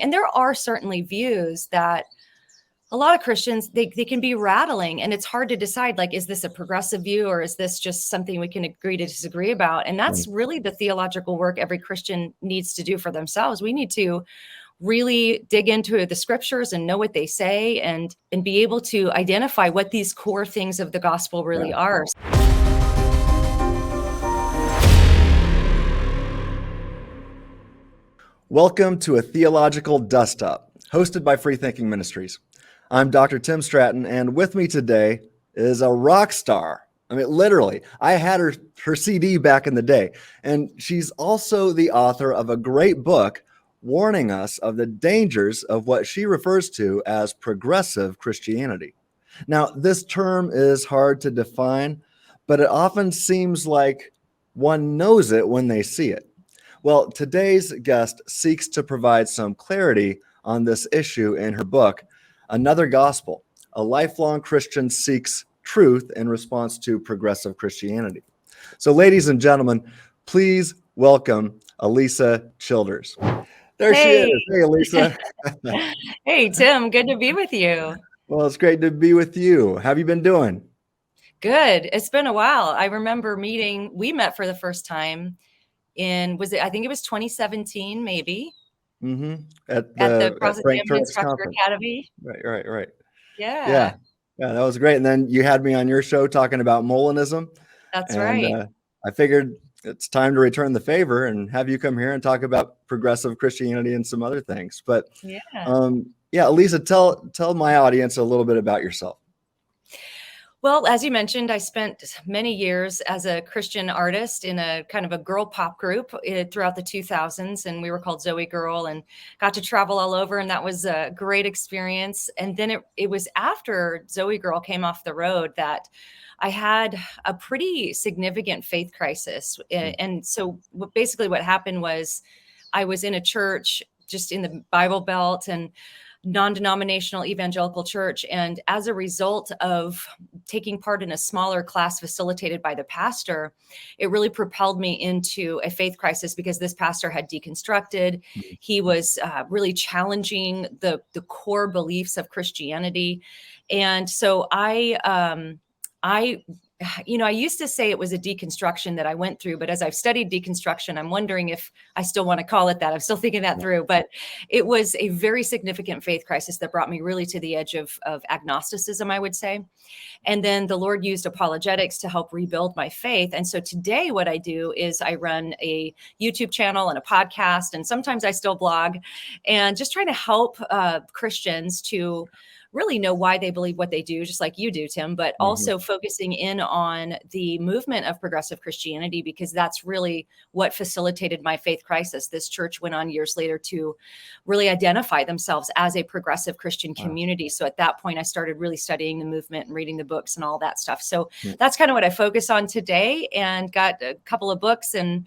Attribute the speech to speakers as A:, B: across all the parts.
A: And there are certainly views that a lot of Christians, they can be rattling, and it's hard to decide, like, is this a progressive view or is this just something we can agree to disagree about? And that's really the theological work every Christian needs to do for themselves. We need to really dig into the scriptures and know what they say and be able to identify what these core things of the gospel really are.
B: Welcome to a Theological Dust-Up, hosted by FreeThinking Ministries. I'm Dr. Tim Stratton, and with me today is a rock star. I mean, literally, I had her CD back in the day, and she's also the author of a great book warning us of the dangers of what she refers to as progressive Christianity. Now, this term is hard to define, but it often seems like one knows it when they see it. Well, today's guest seeks to provide some clarity on this issue in her book, Another Gospel: A Lifelong Christian Seeks Truth in Response to Progressive Christianity. So, ladies and gentlemen, please welcome Alisa Childers. There she is. Hey, Alisa.
A: Hey, Tim. Good to be with you.
B: Well, it's great to be with you. How have you been doing?
A: Good. It's been a while. I remember we met for the first time I think it was 2017, maybe.
B: Mm-hmm.
A: At the
B: Frank
A: Instructor Academy.
B: Right.
A: Yeah,
B: that was great. And then you had me on your show talking about Molinism.
A: That's right.
B: I figured it's time to return the favor and have you come here and talk about progressive Christianity and some other things. But Alisa, tell my audience a little bit about yourself.
A: Well, as you mentioned, I spent many years as a Christian artist in a kind of a girl pop group throughout the 2000s, and we were called Zoe Girl, and got to travel all over, and that was a great experience. And then it was after Zoe Girl came off the road that I had a pretty significant faith crisis. And so basically what happened was I was in a church just in the Bible Belt and non-denominational evangelical church. And as a result of taking part in a smaller class facilitated by the pastor, it really propelled me into a faith crisis because this pastor had deconstructed. He was really challenging the core beliefs of Christianity. And so I used to say it was a deconstruction that I went through, but as I've studied deconstruction, I'm wondering if I still want to call it that. I'm still thinking that through, but it was a very significant faith crisis that brought me really to the edge of agnosticism, I would say. And then the Lord used apologetics to help rebuild my faith. And so today what I do is I run a YouTube channel and a podcast, and sometimes I still blog, and just trying to help Christians to really know why they believe what they do, just like you do, Tim, but also focusing in on the movement of progressive Christianity, because that's really what facilitated my faith crisis. This church went on years later to really identify themselves as a progressive Christian community. So at that point, I started really studying the movement and reading the books and all that stuff. So that's kind of what I focus on today, and got a couple of books, and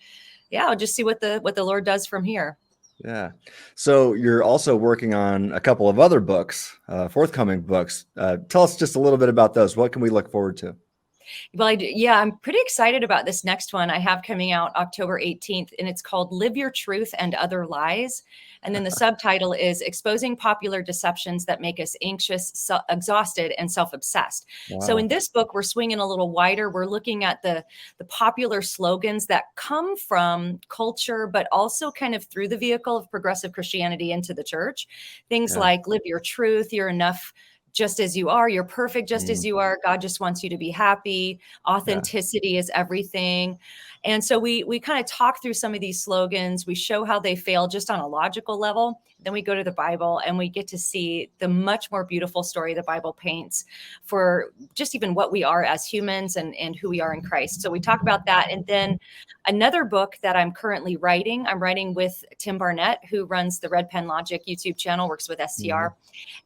A: I'll just see what the Lord does from here.
B: Yeah. So you're also working on a couple of other books, forthcoming books. Tell us just a little bit about those. What can we look forward to?
A: Well, I'm pretty excited about this next one I have coming out October 18th, and it's called Live Your Truth and Other Lies. And then the subtitle is Exposing Popular Deceptions That Make Us Anxious, Exhausted, and Self-Obsessed. Wow. So in this book, we're swinging a little wider. We're looking at the popular slogans that come from culture, but also kind of through the vehicle of progressive Christianity into the church. Things like live your truth, you're enough just as you are, you're perfect just as you are, God just wants you to be happy, authenticity is everything. And so we kind of talk through some of these slogans. We show how they fail just on a logical level. Then we go to the Bible and we get to see the much more beautiful story the Bible paints for just even what we are as humans and who we are in Christ. So we talk about that. And then another book that I'm currently writing, I'm writing with Tim Barnett, who runs the Red Pen Logic YouTube channel, works with STR.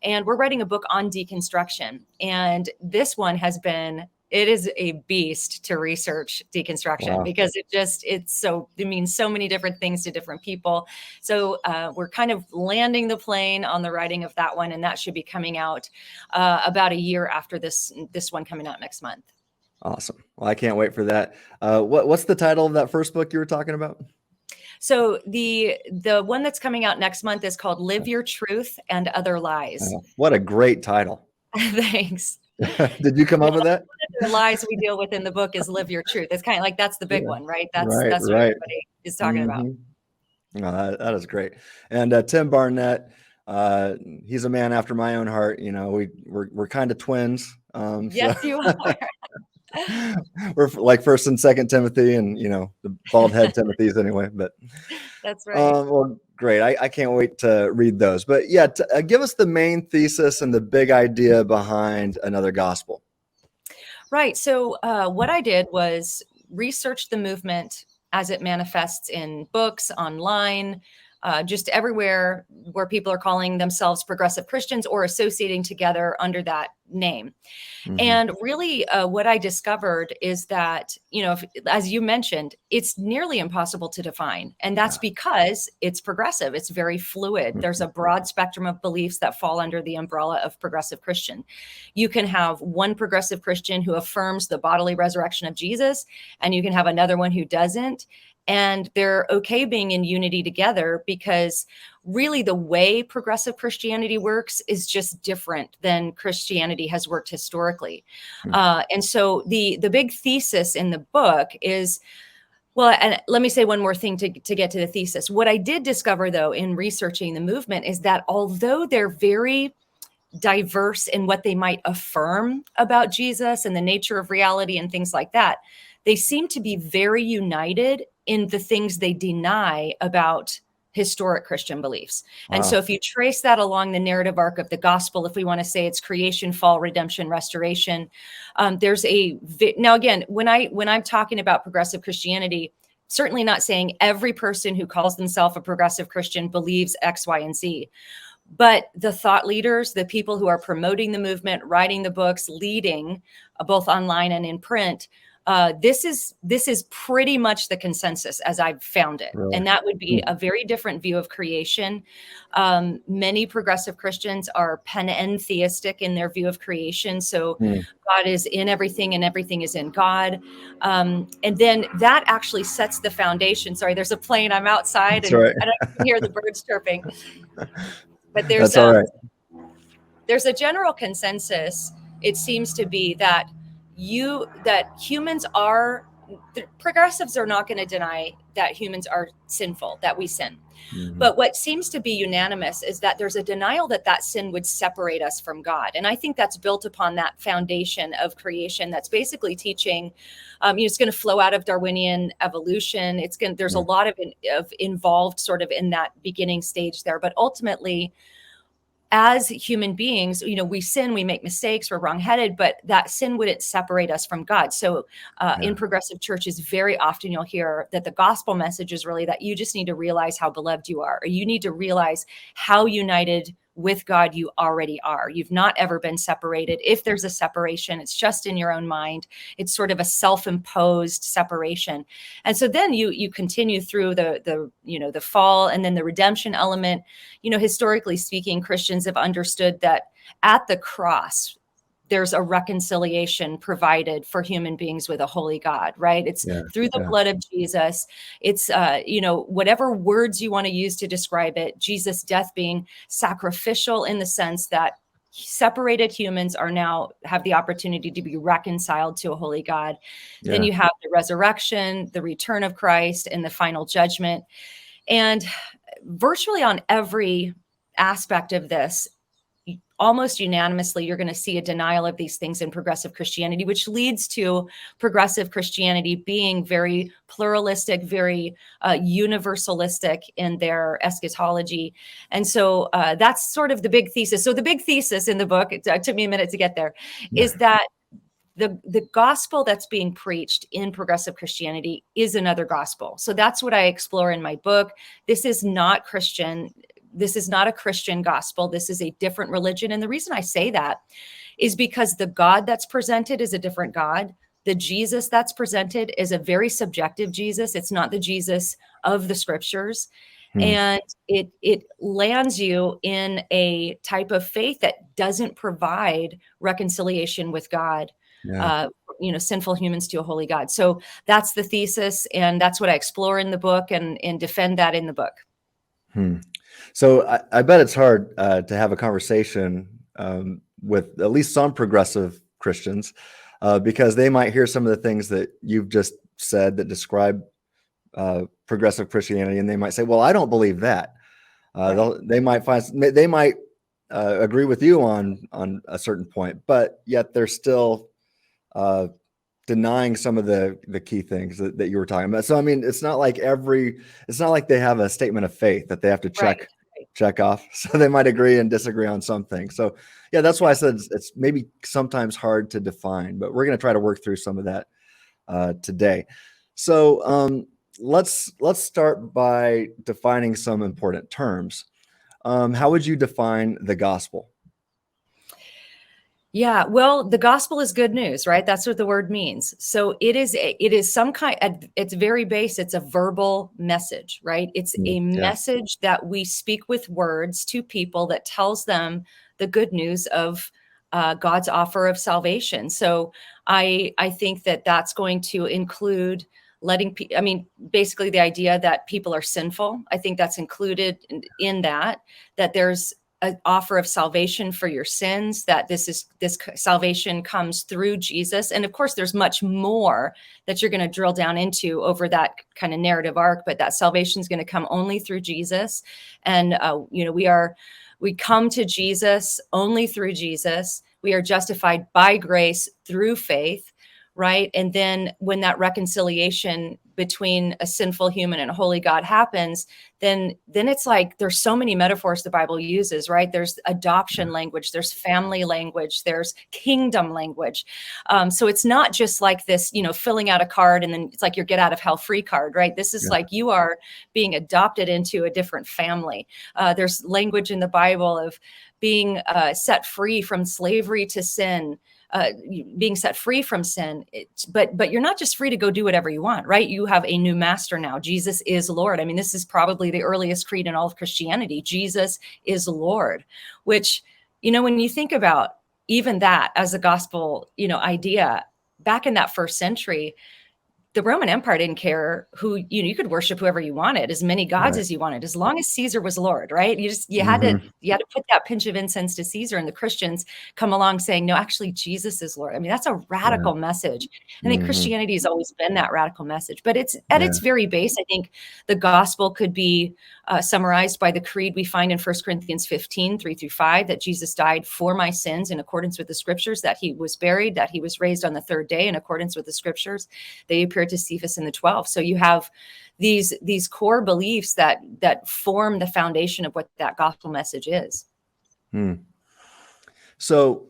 A: And we're writing a book on deconstruction. And this one it is a beast to research deconstruction because it means so many different things to different people. So we're kind of landing the plane on the writing of that one, and that should be coming out about a year after this one coming out next month.
B: Awesome. Well, I can't wait for that. What's the title of that first book you were talking about?
A: So the one that's coming out next month is called Live Your Truth and Other Lies.
B: Oh, what a great title.
A: Thanks.
B: Did you come up with that?
A: One of the lies we deal with in the book is live your truth. It's kind of like, that's the big one, right? That's
B: Right,
A: what
B: right.
A: everybody is talking about.
B: Oh, that is great. And Tim Barnett, he's a man after my own heart. You know, we're kind of twins.
A: Yes, you are.
B: We're like First and Second Timothy, and you know the bald head Timothy's anyway. But
A: that's right.
B: Well, great. I can't wait to read those. But yeah, give us the main thesis and the big idea behind Another Gospel.
A: Right. So what I did was research the movement as it manifests in books, online, just everywhere where people are calling themselves progressive Christians or associating together under that name. And really what I discovered is that, you know, as you mentioned, it's nearly impossible to define. And that's because it's progressive. It's very fluid. There's a broad spectrum of beliefs that fall under the umbrella of progressive Christian. You can have one progressive Christian who affirms the bodily resurrection of Jesus, and you can have another one who doesn't. And they're okay being in unity together because really the way progressive Christianity works is just different than Christianity has worked historically. And so the big thesis in the book is, well, and let me say one more thing to get to the thesis. What I did discover, though, in researching the movement is that although they're very diverse in what they might affirm about Jesus and the nature of reality and things like that, they seem to be very united in the things they deny about historic Christian beliefs. And so if you trace that along the narrative arc of the gospel, if we want to say it's creation, fall, redemption, restoration, there's now again, when I'm talking about progressive Christianity, certainly not saying every person who calls themselves a progressive Christian believes X, Y, and Z. But the thought leaders, the people who are promoting the movement, writing the books, leading both online and in print, this is pretty much the consensus as I've found it.
B: Really?
A: And that would be a very different view of creation. Many progressive Christians are panentheistic in their view of creation. So God is in everything and everything is in God. And then that actually sets the foundation. Sorry, there's a plane. I'm outside.
B: That's
A: And
B: right.
A: I don't hear the birds chirping. But there's
B: That's all right.
A: There's a general consensus, it seems to be, that progressives are not going to deny that humans are sinful, that we sin. But what seems to be unanimous is that there's a denial that sin would separate us from God. And I think that's built upon that foundation of creation that's basically teaching, it's going to flow out of Darwinian evolution. There's a lot of involved sort of in that beginning stage there. But ultimately, as human beings, we sin, we make mistakes, we're wrongheaded, but that sin wouldn't separate us from God. So in progressive churches, very often you'll hear that the gospel message is really that you just need to realize how beloved you are, or you need to realize how united with God you already are. You've not ever been separated. If there's a separation, it's just in your own mind. It's sort of a self-imposed separation. And so then you continue through the fall and then the redemption element. Historically speaking, Christians have understood that at the cross, there's a reconciliation provided for human beings with a holy God, right? It's through the blood of Jesus. It's, whatever words you want to use to describe it, Jesus' death being sacrificial in the sense that separated humans have the opportunity to be reconciled to a holy God. Then you have the resurrection, the return of Christ, and the final judgment. And virtually on every aspect of this, almost unanimously, you're going to see a denial of these things in progressive Christianity, which leads to progressive Christianity being very pluralistic, very universalistic in their eschatology. And so that's sort of the big thesis. So the big thesis in the book, it took me a minute to get there, is that the gospel that's being preached in progressive Christianity is another gospel. So that's what I explore in my book. This is not Christian. This is not a Christian gospel. This is a different religion. And the reason I say that is because the God that's presented is a different God. The Jesus that's presented is a very subjective Jesus. It's not the Jesus of the scriptures. And it lands you in a type of faith that doesn't provide reconciliation with God sinful humans to a holy God. So that's the thesis, and that's what I explore in the book and defend that in the book.
B: So I bet it's hard to have a conversation with at least some progressive Christians because they might hear some of the things that you've just said that describe progressive Christianity, and they might say, "Well, I don't believe that."
A: Right.
B: They might agree with you on a certain point, but yet they're still denying some of the key things that you were talking about. So I mean, it's not like they have a statement of faith that they have to
A: Right.
B: check off. So they might agree and disagree on some things. So yeah, that's why I said it's maybe sometimes hard to define, but we're going to try to work through some of that today. So let's start by defining some important terms. How would you define the gospel?
A: Yeah, well, the gospel is good news, right? That's what the word means. So it is some kind, at its very base, it's a verbal message, right? It's a
B: Yeah.
A: message that we speak with words to people that tells them the good news of God's offer of salvation. So I think that that's going to include basically the idea that people are sinful. I think that's included in that there's an offer of salvation for your sins, that this salvation comes through Jesus. And of course, there's much more that you're going to drill down into over that kind of narrative arc, but that salvation is going to come only through Jesus. And, we come to Jesus only through Jesus. We are justified by grace through faith, right? And then when that reconciliation between a sinful human and a holy God happens, then it's like there's so many metaphors the Bible uses, right? There's adoption language, there's family language, there's kingdom language. So it's not just like this, filling out a card and then it's like your get out of hell free card, right? This is like you are being adopted into a different family. There's language in the Bible of being set free from slavery to sin, being set free from sin. But you're not just free to go do whatever you want, right? You have a new master now. Jesus is Lord. I mean, this is probably the earliest creed in all of Christianity. Jesus is Lord, which, when you think about even that as a gospel, idea back in that first century, the Roman Empire didn't care who, you could worship whoever you wanted, as many gods as you wanted, as long as Caesar was Lord, right? You had to put that pinch of incense to Caesar, and the Christians come along saying, no, actually Jesus is Lord. I mean, that's a radical message. I think Christianity has always been that radical message, but it's at its very base. I think the gospel could be summarized by the creed we find in 1 Corinthians 15, 3-5, that Jesus died for my sins in accordance with the scriptures, that he was buried, that he was raised on the third day in accordance with the scriptures. They appeared to Cephas and the 12. So you have these core beliefs that form the foundation of what that gospel message is.
B: So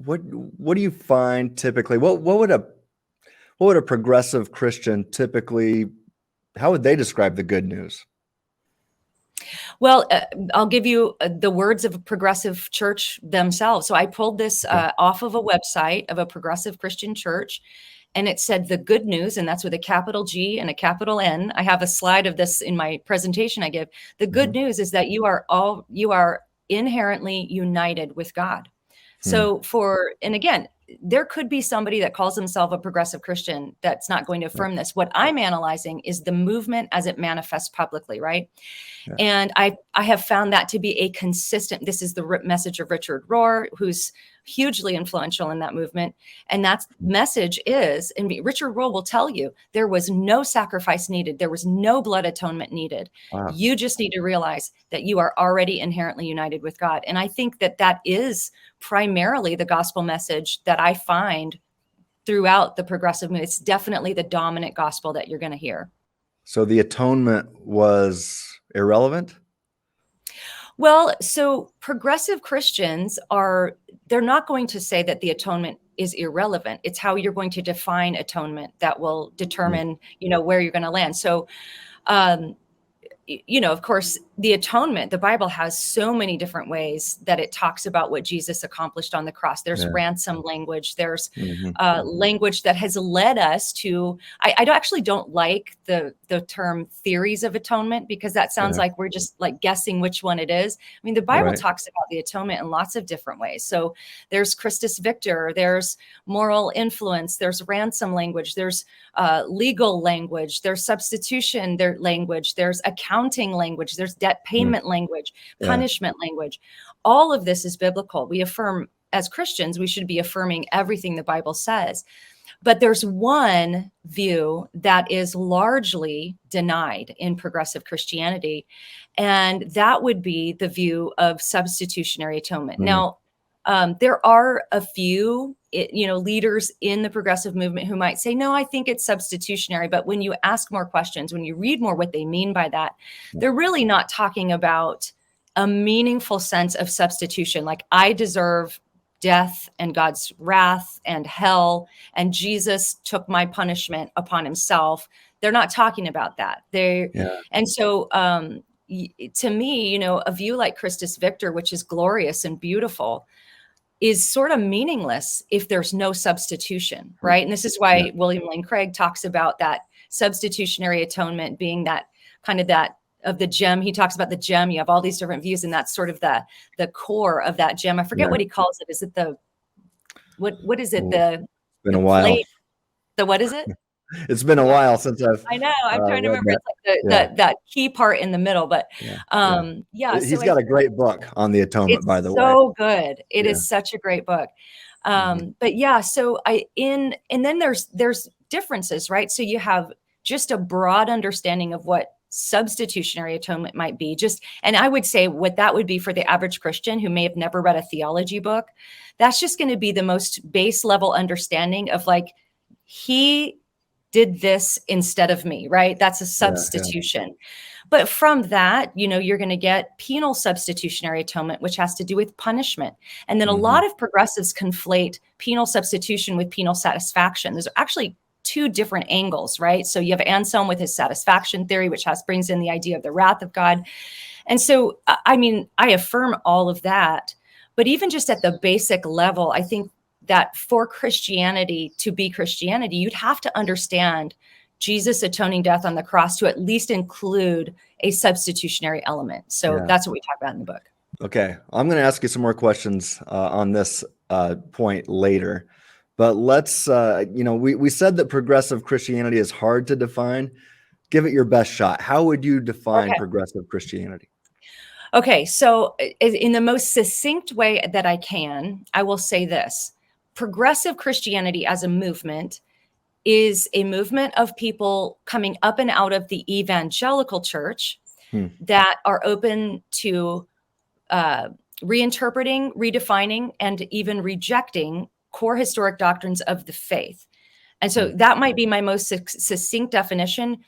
B: what do you find typically? What would a progressive Christian typically, how would they describe the good news?
A: Well, I'll give you the words of a progressive church themselves. So I pulled this off of a website of a progressive Christian church, and it said the good news, and that's with a capital G and a capital N. I have a slide of this in my presentation I give. The good news is that you are inherently united with God. So and again, there could be somebody that calls themselves a progressive Christian that's not going to affirm this. What I'm analyzing is the movement as it manifests publicly, right? Yeah. And I have found that to be a consistent, this is the message of Richard Rohr, who's hugely influential in that movement. And that message is, and Richard Rohr will tell you, there was no sacrifice needed. There was no blood atonement needed. Wow. You just need to realize that you are already inherently united with God. And I think that is primarily the gospel message that I find throughout the progressive movement. It's definitely the dominant gospel that you're going to hear.
B: So the atonement was irrelevant?
A: Well, so progressive Christians they're not going to say that the atonement is irrelevant. It's how you're going to define atonement that will determine, where you're going to land. So of course, the atonement, the Bible has so many different ways that it talks about what Jesus accomplished on the cross. There's ransom language. There's language that has led us to, I actually don't like the term theories of atonement, because that sounds like we're just like guessing which one it is. I mean, the Bible talks about the atonement in lots of different ways. So there's Christus Victor, there's moral influence, there's ransom language, there's legal language, there's substitution language, there's accounting language, there's debt payment language, punishment language. All of this is biblical. We affirm, as Christians, we should be affirming everything the Bible says. But there's one view that is largely denied in progressive Christianity, and that would be the view of substitutionary atonement. Now, there are a few, leaders in the progressive movement who might say, no, I think it's substitutionary. But when you ask more questions, when you read more what they mean by that, they're really not talking about a meaningful sense of substitution. Like, I deserve death and God's wrath and hell, and Jesus took my punishment upon himself. They're not talking about that. And so, to me, a view like Christus Victor, which is glorious and beautiful, is sort of meaningless if there's no substitution, right? And this is why William Lane Craig talks about that substitutionary atonement being that kind of that of the gem. He talks about the gem. You have all these different views, and that's sort of the core of that gem. I forget what he calls it. Is it what is it?
B: It's been a while.
A: What is it?
B: It's been a while since
A: I know. I'm trying to remember. It's like that key part in the middle, but
B: He's got a great book on the atonement, by the way.
A: So good. It is such a great book. But yeah, so and then there's differences, right? So you have just a broad understanding of what substitutionary atonement might be. And I would say what that would be for the average Christian who may have never read a theology book. That's just going to be the most base level understanding of, like, he did this instead of me, right? That's a substitution. But from that, you're going to get penal substitutionary atonement, which has to do with punishment. And then a lot of progressives conflate penal substitution with penal satisfaction. There's actually two different angles, right? So you have Anselm with his satisfaction theory, which brings in the idea of the wrath of God. And so, I affirm all of that. But even just at the basic level, I think that for Christianity to be Christianity, you'd have to understand Jesus' atoning death on the cross to at least include a substitutionary element. So that's what we talk about in the book.
B: Okay. I'm going to ask you some more questions on this point later. But let's, we said that progressive Christianity is hard to define. Give it your best shot. How would you define progressive Christianity?
A: Okay. So in the most succinct way that I can, I will say this. Progressive Christianity as a movement is a movement of people coming up and out of the evangelical church that are open to reinterpreting, redefining, and even rejecting core historic doctrines of the faith. And so that might be my most succinct definition.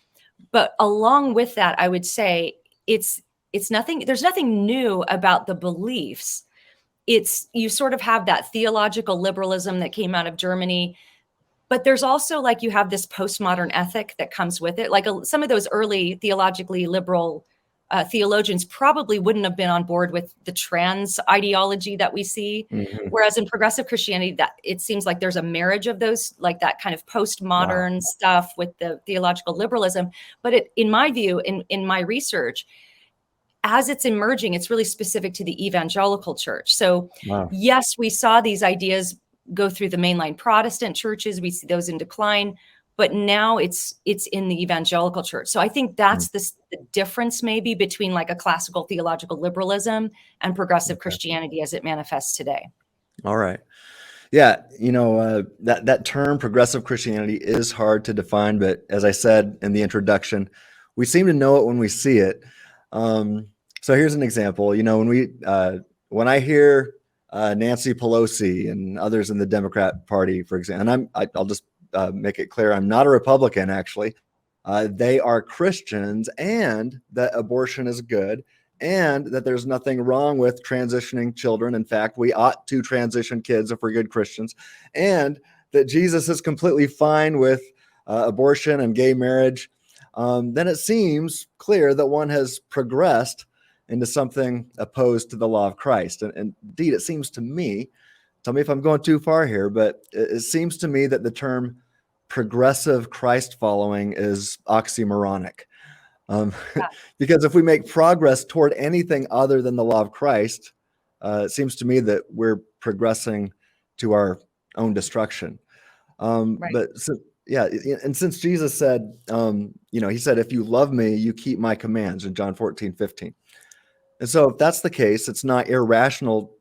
A: But along with that, I would say it's nothing, there's nothing new about the beliefs. You sort of have that theological liberalism that came out of Germany, but there's also, like, you have this postmodern ethic that comes with it. Like, some of those early theologically liberal theologians probably wouldn't have been on board with the trans ideology that we see. Whereas in progressive Christianity, that it seems like there's a marriage of those, like that kind of postmodern stuff with the theological liberalism. But in my view, in my research, as it's emerging, it's really specific to the evangelical church. So yes, we saw these ideas go through the mainline Protestant churches. We see those in decline, but now it's in the evangelical church. So I think that's the difference maybe between, like, a classical theological liberalism and progressive Christianity as it manifests today.
B: All right. Yeah. That term progressive Christianity is hard to define, but as I said in the introduction, we seem to know it when we see it. So here's an example. When I hear Nancy Pelosi and others in the Democrat Party, for example, and I'll just make it clear, I'm not a Republican, actually. They are Christians, and that abortion is good, and that there's nothing wrong with transitioning children. In fact, we ought to transition kids if we're good Christians, and that Jesus is completely fine with abortion and gay marriage. then it seems clear that one has progressed into something opposed to the law of Christ. And indeed, it seems to me, tell me if I'm going too far here, but it seems to me that the term progressive Christ following is oxymoronic. Um,
A: Yeah.
B: because if we make progress toward anything other than the law of Christ, it seems to me that we're progressing to our own destruction.
A: Right.
B: But so, yeah, and since Jesus said, he said, if you love me, you keep my commands in John 14:15. And so if that's the case, it's not irrational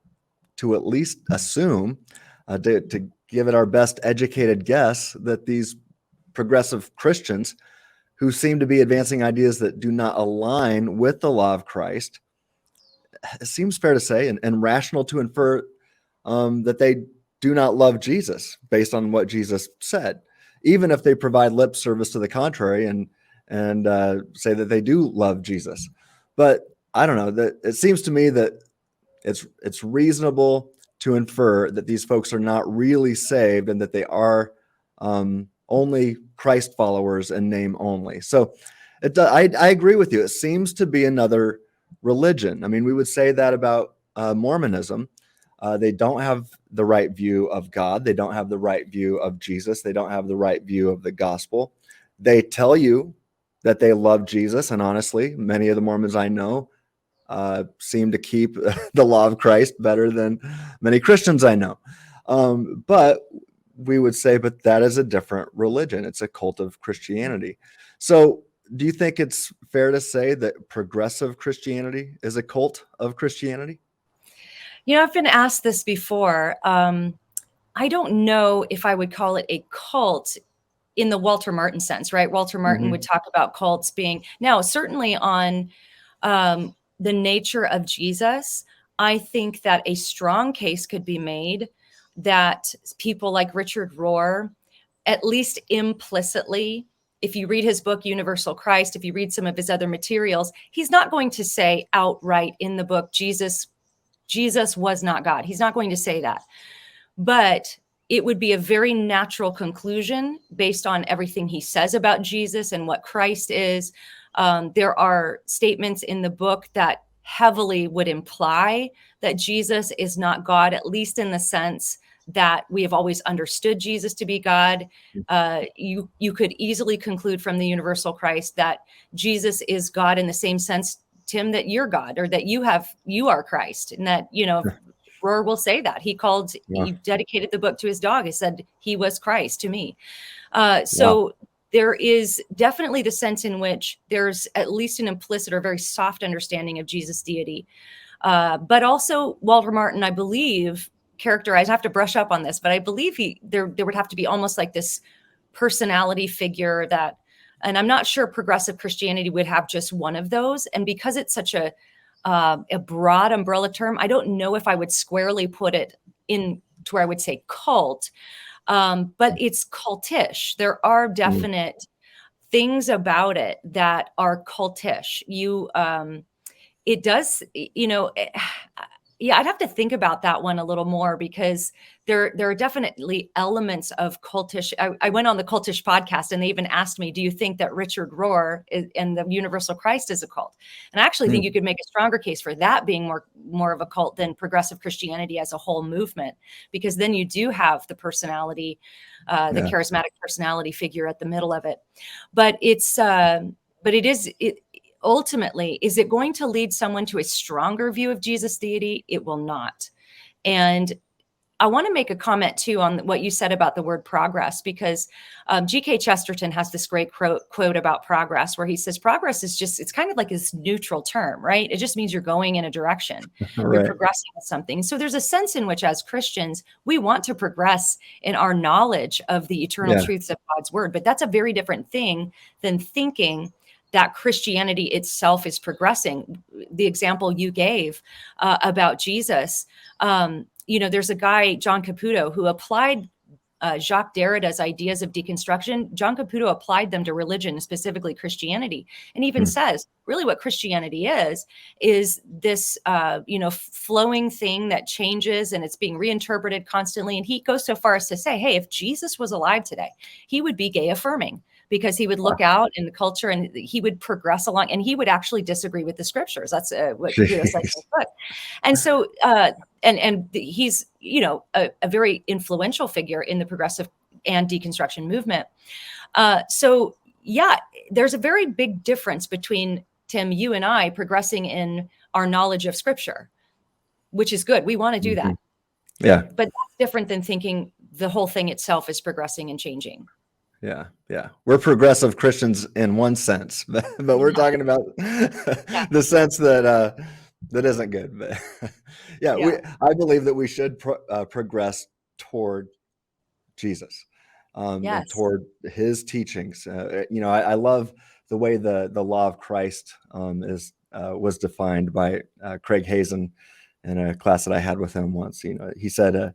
B: to at least assume, to give it our best educated guess, that these progressive Christians who seem to be advancing ideas that do not align with the law of Christ, it seems fair to say and rational to infer that they do not love Jesus based on what Jesus said, even if they provide lip service to the contrary and say that they do love Jesus. But I don't know, that it seems to me that it's reasonable to infer that these folks are not really saved and that they are only Christ followers in name only. So I agree with you. It seems to be another religion. I mean, we would say that about Mormonism. They don't have the right view of God. They don't have the right view of Jesus. They don't have the right view of the gospel. They tell you that they love Jesus. And honestly, many of the Mormons I know seem to keep the law of Christ better than many Christians I know. But we would say, but that is a different religion. It's a cult of Christianity. So do you think it's fair to say that progressive Christianity is a cult of Christianity?
A: I've been asked this before. I don't know if I would call it a cult in the Walter Martin sense, right? Walter Martin would talk about cults being, now certainly on the nature of Jesus. I think that a strong case could be made that people like Richard Rohr, at least implicitly, if you read his book, Universal Christ, if you read some of his other materials, he's not going to say outright in the book, Jesus was not God. He's not going to say that. But it would be a very natural conclusion based on everything he says about Jesus and what Christ is. There are statements in the book that heavily would imply that Jesus is not God, at least in the sense that we have always understood Jesus to be God. You could easily conclude from the Universal Christ that Jesus is God in the same sense, Tim, that you're God, or that you are Christ, and that, Rohr will say that he dedicated the book to his dog. He said he was Christ to me. So there is definitely the sense in which there's at least an implicit or very soft understanding of Jesus' deity. But also Walter Martin, I believe, characterized, I have to brush up on this, but I believe there would have to be almost like this personality figure that, and I'm not sure progressive Christianity would have just one of those. And because it's such a broad umbrella term, I don't know if I would squarely put it in to where I would say cult, but it's cultish. There are definite things about it that are cultish. It does, I'd have to think about that one a little more, because there are definitely elements of cultish. I went on the cultish podcast and they even asked me, do you think that Richard Rohr and the Universal Christ is a cult? And I actually think you could make a stronger case for that being more of a cult than progressive Christianity as a whole movement, because then you do have the personality, the charismatic personality figure at the middle of it. But ultimately, is it going to lead someone to a stronger view of Jesus' deity? It will not. And I want to make a comment too on what you said about the word progress, because G.K. Chesterton has this great quote about progress where he says progress is it's kind of like this neutral term, right? It just means you're going in a direction, you're progressing with something. So there's a sense in which as Christians, we want to progress in our knowledge of the eternal truths of God's word, but that's a very different thing than thinking that Christianity itself is progressing. The example you gave about Jesus, there's a guy, John Caputo, who applied Jacques Derrida's ideas of deconstruction. John Caputo applied them to religion, specifically Christianity, and even says, really what Christianity is this, flowing thing that changes and it's being reinterpreted constantly. And he goes so far as to say, hey, if Jesus was alive today, he would be gay affirming. because he would look out in the culture and he would progress along, and he would actually disagree with the scriptures. That's what he was like in his book. And so, he's, a very influential figure in the progressive and deconstruction movement. So yeah, there's a very big difference between, Tim, you and I progressing in our knowledge of scripture, which is good. We want to do that.
B: Yeah.
A: But that's different than thinking the whole thing itself is progressing and changing.
B: Yeah. Yeah. We're progressive Christians in one sense, but we're talking about the sense that, that isn't good. But I believe that we should progress toward Jesus, and toward his teachings. I love the way the law of Christ was defined by Craig Hazen in a class that I had with him once. He said,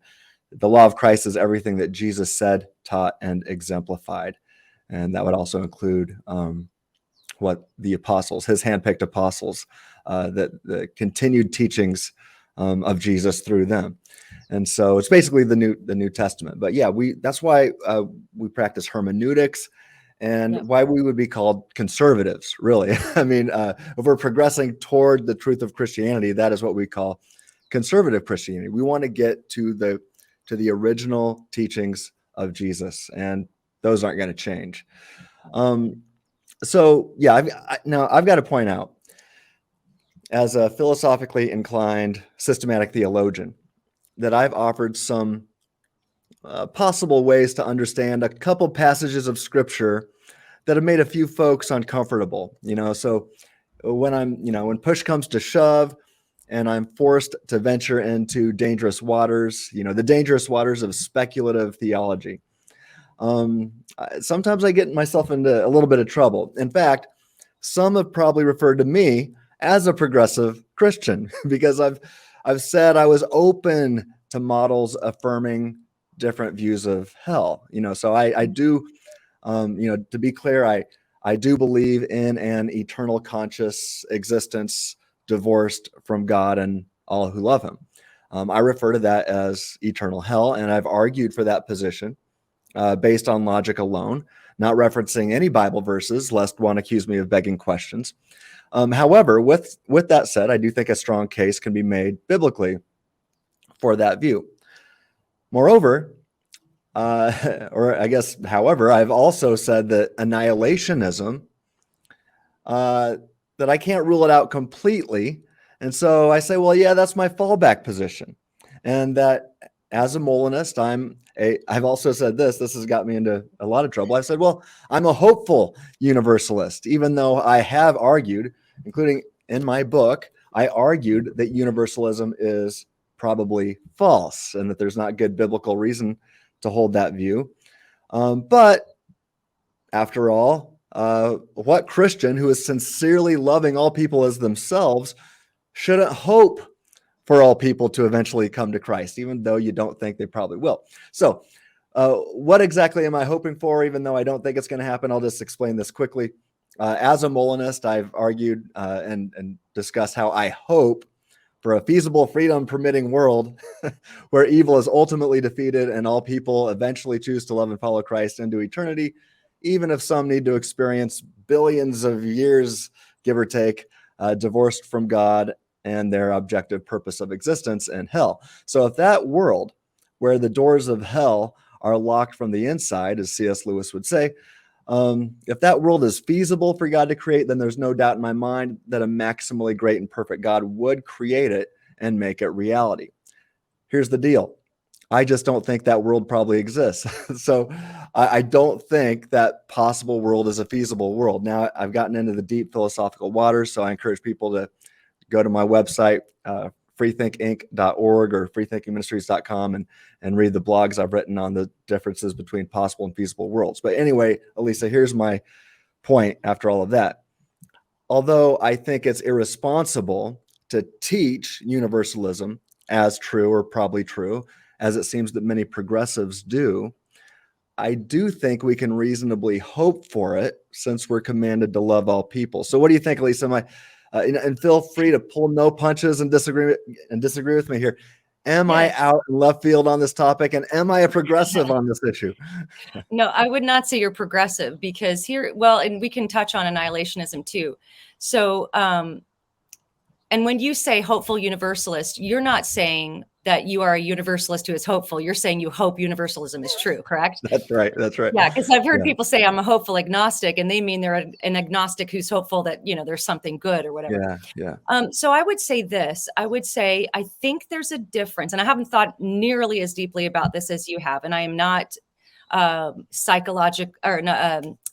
B: the law of Christ is everything that Jesus said, taught, and exemplified. And that would also include what the apostles, his handpicked apostles, that the continued teachings of Jesus through them. And so it's basically the New Testament. But yeah, that's why we practice hermeneutics, and why we would be called conservatives, really. I mean, if we're progressing toward the truth of Christianity, that is what we call conservative Christianity. We want to get to the original teachings of Jesus, and those aren't going to change. So yeah, now I've got to point out, as a philosophically inclined systematic theologian, that I've offered some possible ways to understand a couple passages of scripture that have made a few folks uncomfortable. So when push comes to shove and I'm forced to venture into dangerous waters, the dangerous waters of speculative theology, sometimes I get myself into a little bit of trouble. In fact, some have probably referred to me as a progressive Christian because I've said I was open to models affirming different views of hell. So I do, to be clear, I do believe in an eternal conscious existence divorced from God and all who love him. I refer to that as eternal hell, and I've argued for that position based on logic alone, not referencing any Bible verses, lest one accuse me of begging questions. However, with that said, I do think a strong case can be made biblically for that view. Moreover, however, I've also said that annihilationism, that I can't rule it out completely. And so I say, well, yeah, that's my fallback position. And that as a Molinist, I've also said this has got me into a lot of trouble. I said, well, I'm a hopeful universalist, even though I have argued, including in my book, I argued that universalism is probably false and that there's not good biblical reason to hold that view. But after all, what Christian who is sincerely loving all people as themselves shouldn't hope for all people to eventually come to Christ, even though you don't think they probably will? So what exactly am I hoping for, even though I don't think it's going to happen? I'll just explain this quickly. As a Molinist, I've argued and discussed how I hope for a feasible, freedom-permitting world where evil is ultimately defeated and all people eventually choose to love and follow Christ into eternity, even if some need to experience billions of years, give or take, divorced from God and their objective purpose of existence in hell. So if that world where the doors of hell are locked from the inside, as C.S. Lewis would say, if that world is feasible for God to create, then there's no doubt in my mind that a maximally great and perfect God would create it and make it reality. Here's the deal. I just don't think that world probably exists. So I don't think that possible world is a feasible world. Now, I've gotten into the deep philosophical waters, so I encourage people to go to my website, freethinkinc.org or freethinkingministries.com and read the blogs I've written on the differences between possible and feasible worlds. But anyway, Alisa, here's my point after all of that. Although I think it's irresponsible to teach universalism as true or probably true, as it seems that many progressives do, I do think we can reasonably hope for it since we're commanded to love all people. So what do you think, Alisa? And feel free to pull no punches and disagree with me here. Am I
A: Yes.
B: out in left field on this topic? And am I a progressive on this issue?
A: No, I would not say you're progressive because well, and we can touch on annihilationism too. So, and when you say hopeful universalist, you're not saying that you are a universalist who is hopeful. You're saying you hope universalism is true, correct?
B: That's right. That's right.
A: Yeah, because I've heard
B: Yeah.
A: people say I'm a hopeful agnostic, and they mean they're an agnostic who's hopeful that, there's something good or whatever.
B: Yeah. Yeah.
A: So I would say this. I would say I think there's a difference, and I haven't thought nearly as deeply about this as you have, and I am not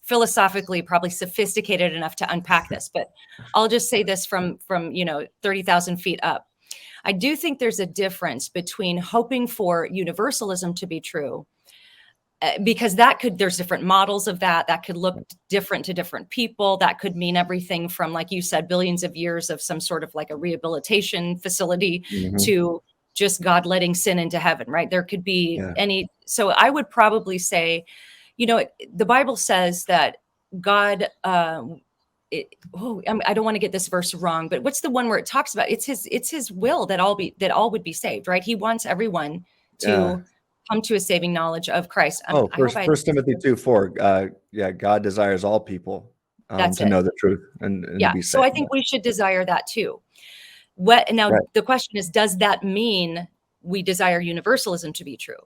A: philosophically probably sophisticated enough to unpack this, but I'll just say this from 30,000 feet up. I do think there's a difference between hoping for universalism to be true, because there's different models of that could look different to different people. That could mean everything from, like you said, billions of years of some sort of like a rehabilitation facility to just God letting sin into heaven, right? There could be so I would probably say, the Bible says that God, I don't want to get this verse wrong, but what's the one where it talks about it's his will that all would be saved, right? He wants everyone to come to a saving knowledge of Christ.
B: First Timothy 2:4. God desires all people to know the truth and to be saved.
A: So I think we should desire that too. The question is, does that mean we desire universalism to be true?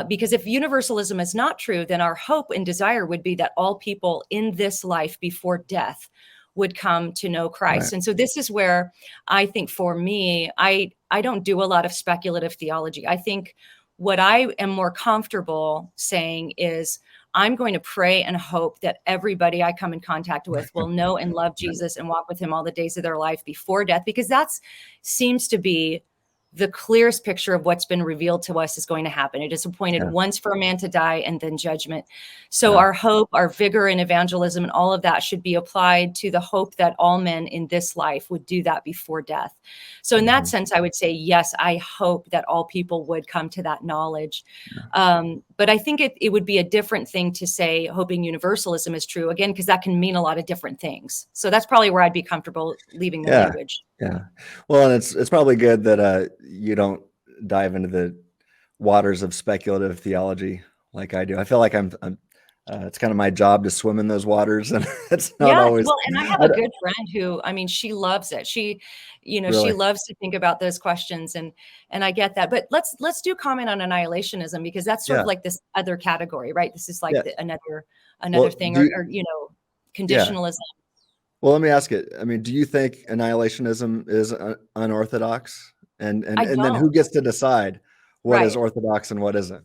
A: Because if universalism is not true, then our hope and desire would be that all people in this life before death would come to know Christ. Right. And so this is where I think for me, I don't do a lot of speculative theology. I think what I am more comfortable saying is I'm going to pray and hope that everybody I come in contact with will know and love Jesus and walk with him all the days of their life before death, because that seems to be the clearest picture of what's been revealed to us is going to happen. It is appointed once for a man to die and then judgment. So our hope, our vigor in evangelism and all of that should be applied to the hope that all men in this life would do that before death. So in that sense, I would say, yes, I hope that all people would come to that knowledge. But I think it would be a different thing to say hoping universalism is true, again, because that can mean a lot of different things. So that's probably where I'd be comfortable leaving the language.
B: Yeah. Well, and it's probably good that you don't dive into the waters of speculative theology like I do. I feel like I'm it's kind of my job to swim in those waters, and it's not always.
A: Well, and I have a good friend who, I mean, she loves it. She loves to think about those questions, and I get that. But let's do comment on annihilationism, because that's sort of like this other category, right? This is like another thing, or conditionalism.
B: Well, let me ask it. I mean, do you think annihilationism is unorthodox? And then who gets to decide what is orthodox and what isn't?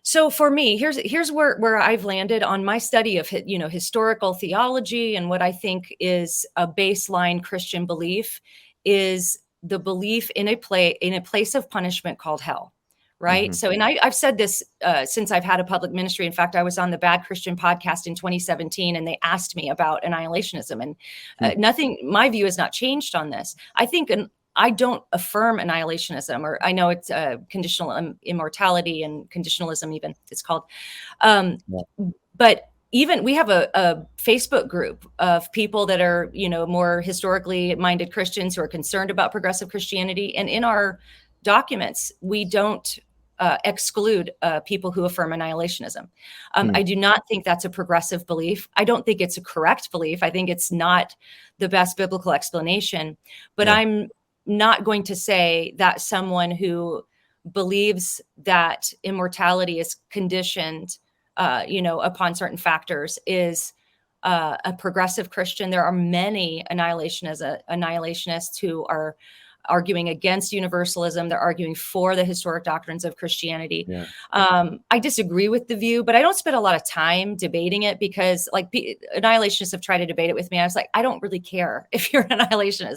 A: So for me, here's where I've landed on my study of historical theology, and what I think is a baseline Christian belief is the belief in a place of punishment called hell. Right. So, and I've said this since I've had a public ministry. In fact, I was on the Bad Christian podcast in 2017, and they asked me about annihilationism, and my view has not changed on this. I think, I don't affirm annihilationism, or I know it's conditional immortality and conditionalism, even it's called. But even we have a Facebook group of people that are, more historically minded Christians who are concerned about progressive Christianity. And in our documents, we don't exclude people who affirm annihilationism. I do not think that's a progressive belief. I don't think it's a correct belief. I think it's not the best biblical explanation, but I'm not going to say that someone who believes that immortality is conditioned, upon certain factors is a progressive Christian. There are many annihilationists who are arguing against universalism. They're arguing for the historic doctrines of Christianity. I disagree with the view, but I don't spend a lot of time debating it, because annihilationists have tried to debate it with me. I was like, I don't really care if you're an annihilationist,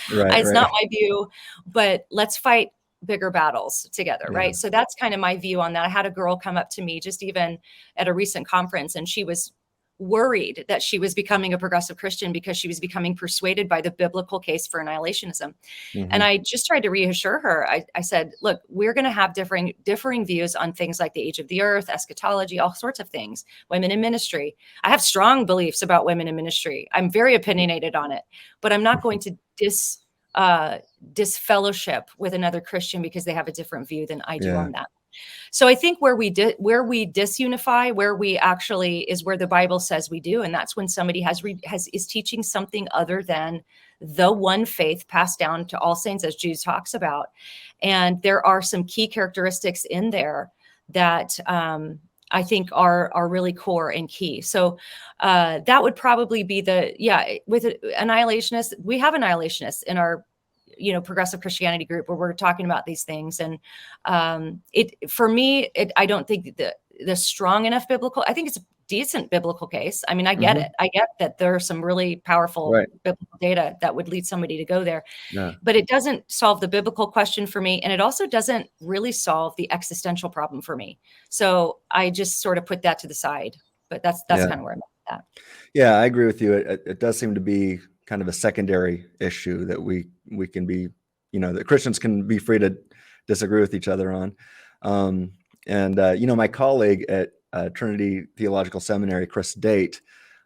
A: it's not my view, but let's fight bigger battles together. Right. So that's kind of my view on that. I had a girl come up to me just even at a recent conference, and she was worried that she was becoming a progressive Christian because she was becoming persuaded by the biblical case for annihilationism. And I just tried to reassure her. I said, look, we're going to have differing views on things like the age of the earth, eschatology, all sorts of things, women in ministry. I have strong beliefs about women in ministry. I'm very opinionated on it, but I'm not going to disfellowship with another Christian because they have a different view than I do
B: Yeah.
A: on that. So I think where we disunify, where we actually is where the Bible says we do, and that's when somebody is teaching something other than the one faith passed down to all saints, as Jude talks about. And there are some key characteristics in there that I think are really core and key. So that would probably be with annihilationists. We have annihilationists in our progressive Christianity group where we're talking about these things. And for me, I don't think the strong enough biblical, I think it's a decent biblical case. I mean, I get it. I get that there are some really powerful biblical data that would lead somebody to go there, but it doesn't solve the biblical question for me. And it also doesn't really solve the existential problem for me. So I just sort of put that to the side, but that's kind of where I'm at with that.
B: Yeah, I agree with you. It does seem to be kind of a secondary issue that we can be, that Christians can be free to disagree with each other on. My colleague at Trinity Theological Seminary, Chris Date,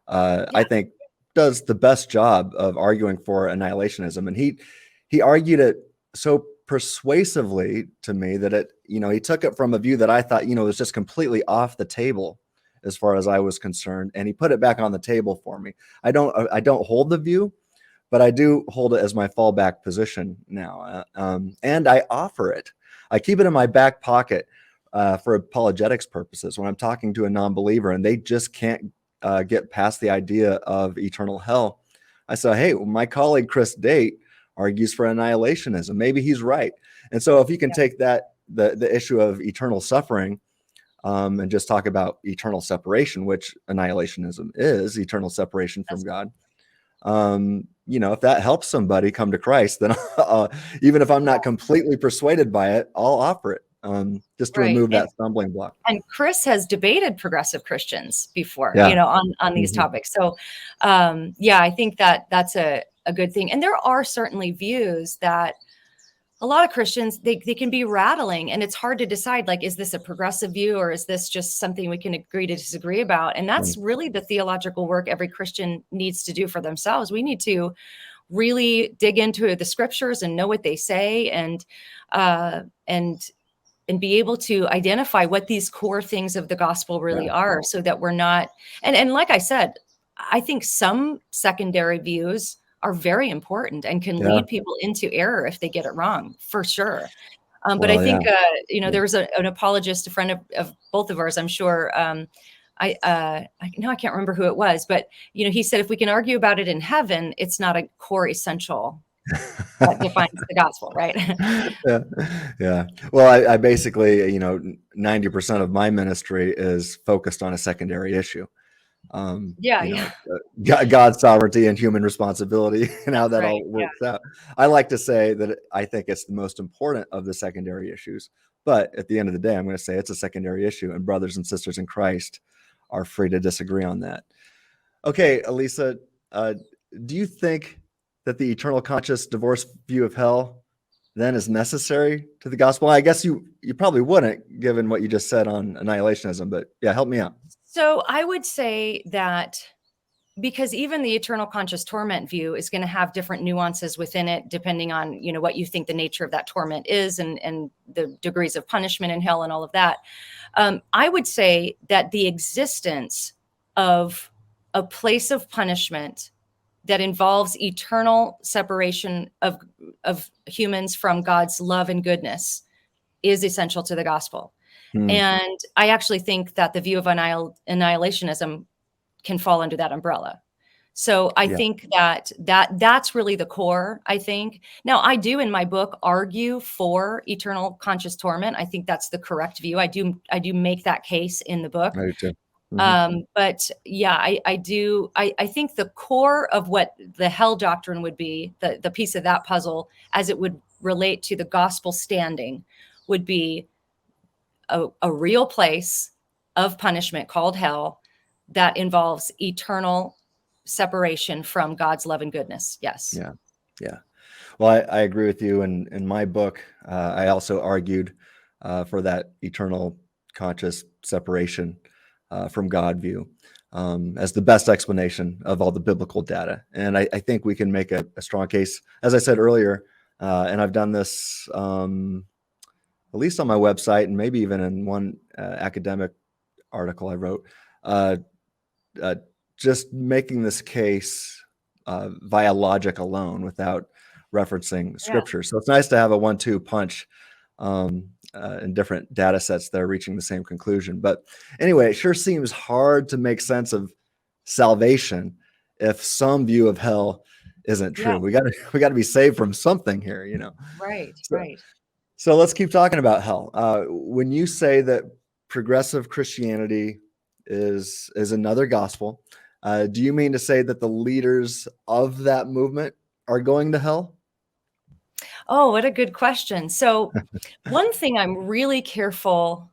B: I think does the best job of arguing for annihilationism. And he argued it so persuasively to me that he took it from a view that I thought, was just completely off the table as far as I was concerned. And he put it back on the table for me. I don't hold the view, but I do hold it as my fallback position now. And I offer it. I keep it in my back pocket for apologetics purposes when I'm talking to a non-believer and they just can't get past the idea of eternal hell. I say, hey, my colleague Chris Date argues for annihilationism. Maybe he's right. And so if you can take the issue of eternal suffering and just talk about eternal separation, which annihilationism is, eternal separation from God. If that helps somebody come to Christ, then even if I'm not completely persuaded by it, I'll offer it just to remove that stumbling block.
A: And Chris has debated progressive Christians before, on these topics. So, I think that's a good thing. And there are certainly views that a lot of Christians, they can be rattling, and it's hard to decide, like, is this a progressive view or is this just something we can agree to disagree about? And that's really the theological work every Christian needs to do for themselves. We need to really dig into the scriptures and know what they say and be able to identify what these core things of the gospel really are, so that we're not, and like I said, I think some secondary views are very important and can lead people into error if they get it wrong, for sure. But I think, there was an apologist, a friend of both of ours, I'm sure. I can't remember who it was, but, he said, if we can argue about it in heaven, it's not a core essential that defines the gospel, right?
B: Yeah. Well, I basically, 90% of my ministry is focused on a secondary issue. God's sovereignty and human responsibility and how that all works out. I like to say that I think it's the most important of the secondary issues, but at the end of the day, I'm going to say it's a secondary issue, and brothers and sisters in Christ are free to disagree on that. Okay, Alisa, do you think that the eternal conscious divorce view of hell then is necessary to the gospel? I guess you probably wouldn't, given what you just said on annihilationism, but help me out.
A: So I would say that because even the eternal conscious torment view is going to have different nuances within it, depending on, what you think the nature of that torment is and the degrees of punishment in hell and all of that. I would say that the existence of a place of punishment that involves eternal separation of humans from God's love and goodness is essential to the gospel. And I actually think that the view of annihilationism can fall under that umbrella. So I think that's really the core, I think. Now, I do in my book argue for eternal conscious torment. I think that's the correct view. I do make that case in the book.
B: I do too.
A: But I do. I think the core of what the hell doctrine would be, the piece of that puzzle as it would relate to the gospel standing, would be a real place of punishment called hell that involves eternal separation from God's love and goodness. Yes.
B: Yeah. Well, I agree with you. And in my book, I also argued for that eternal conscious separation from God view. as the best explanation of all the biblical data. And I think we can make a strong case, as I said earlier, and I've done this at least on my website and maybe even in one academic article I wrote, just making this case via logic alone without referencing scripture. So it's nice to have a 1-2 punch in different data sets that are reaching the same conclusion. But anyway, it sure seems hard to make sense of salvation if some view of hell isn't true. We got to be saved from something here, you know.
A: Right.
B: So let's keep talking about hell. When you say that progressive Christianity is another gospel, do you mean to say that the leaders of that movement are going to hell?
A: Oh, what a good question. So one thing I'm really careful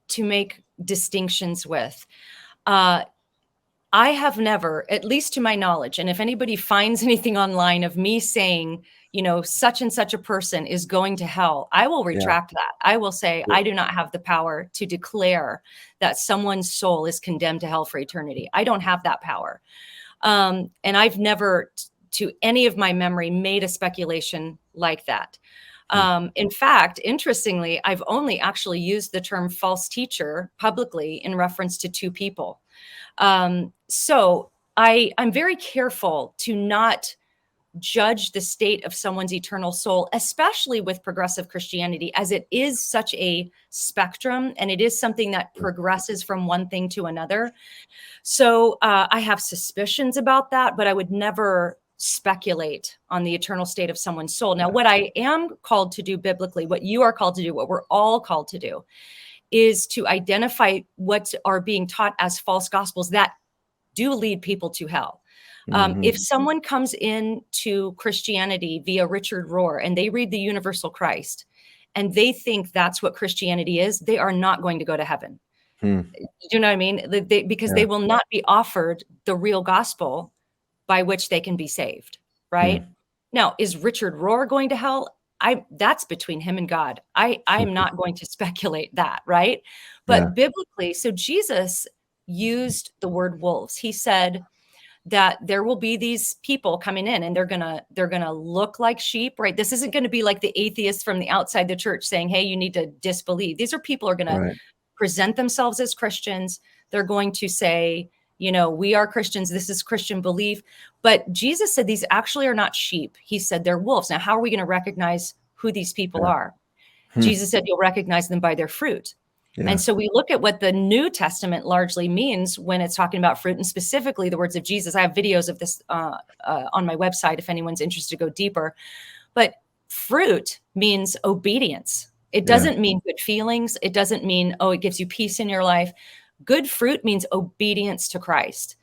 A: to make distinctions with, I have never, at least to my knowledge, and if anybody finds anything online of me saying, you know, such and such a person is going to hell, I will retract that. I will say, I do not have the power to declare that someone's soul is condemned to hell for eternity. I don't have that power. And I've never, to any of my memory, made a speculation like that. In fact, interestingly, I've only actually used the term false teacher publicly in reference to 2 people. So I'm very careful to not judge the state of someone's eternal soul, especially with progressive Christianity, as it is such a spectrum and it is something that progresses from one thing to another. So I have suspicions about that, but I would never speculate on the eternal state of someone's soul. Now, what I am called to do biblically, what you are called to do, what we're all called to do, is to identify what are being taught as false gospels that do lead people to hell. If someone comes into Christianity via Richard Rohr and they read the universal Christ and they think that's what Christianity is, they are not going to go to heaven. You know what I mean? Because they will not be offered the real gospel by which they can be saved, right? Now, is Richard Rohr going to hell? That's between him and God. I'm not going to speculate that, right? But biblically, so Jesus used the word wolves. He said that there will be these people coming in and they're gonna look like sheep, right? This isn't going to be like the atheists from the outside the church saying, hey, you need to disbelieve. These are people who are going to present themselves as Christians. They're going to say, you know, we are Christians. This is Christian belief. But Jesus said these actually are not sheep. He said they're wolves. Now, how are we going to recognize who these people are? Jesus said you'll recognize them by their fruit. And so we look at what the New Testament largely means when it's talking about fruit, and specifically the words of Jesus. I have videos of this on my website if anyone's interested to go deeper. But fruit means obedience. It doesn't mean good feelings. It doesn't mean, oh, it gives you peace in your life. Good fruit means obedience to Christ.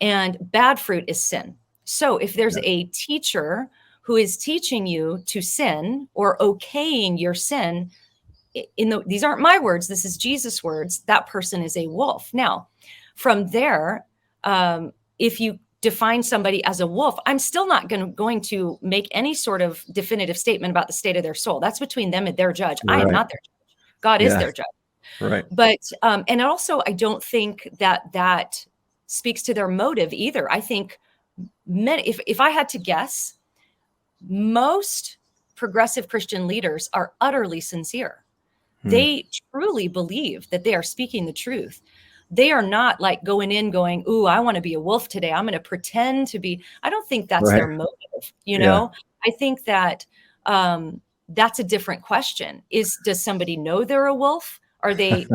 A: And bad fruit is sin. So if there's a teacher who is teaching you to sin or okaying your sin, these aren't my words, this is Jesus' words, that person is a wolf. Now, from there, if you define somebody as a wolf, I'm still not going to make any sort of definitive statement about the state of their soul. That's between them and their judge. I am not their judge. God is their judge.
B: Right.
A: But, and also, I don't think that speaks to their motive either. I think if I had to guess, most progressive Christian leaders are utterly sincere. They truly believe that they are speaking the truth. They are not like going in going, ooh, I want to be a wolf today. I'm going to pretend to be. I don't think that's their motive. You know, I think that that's a different question. Does somebody know they're a wolf? Are they?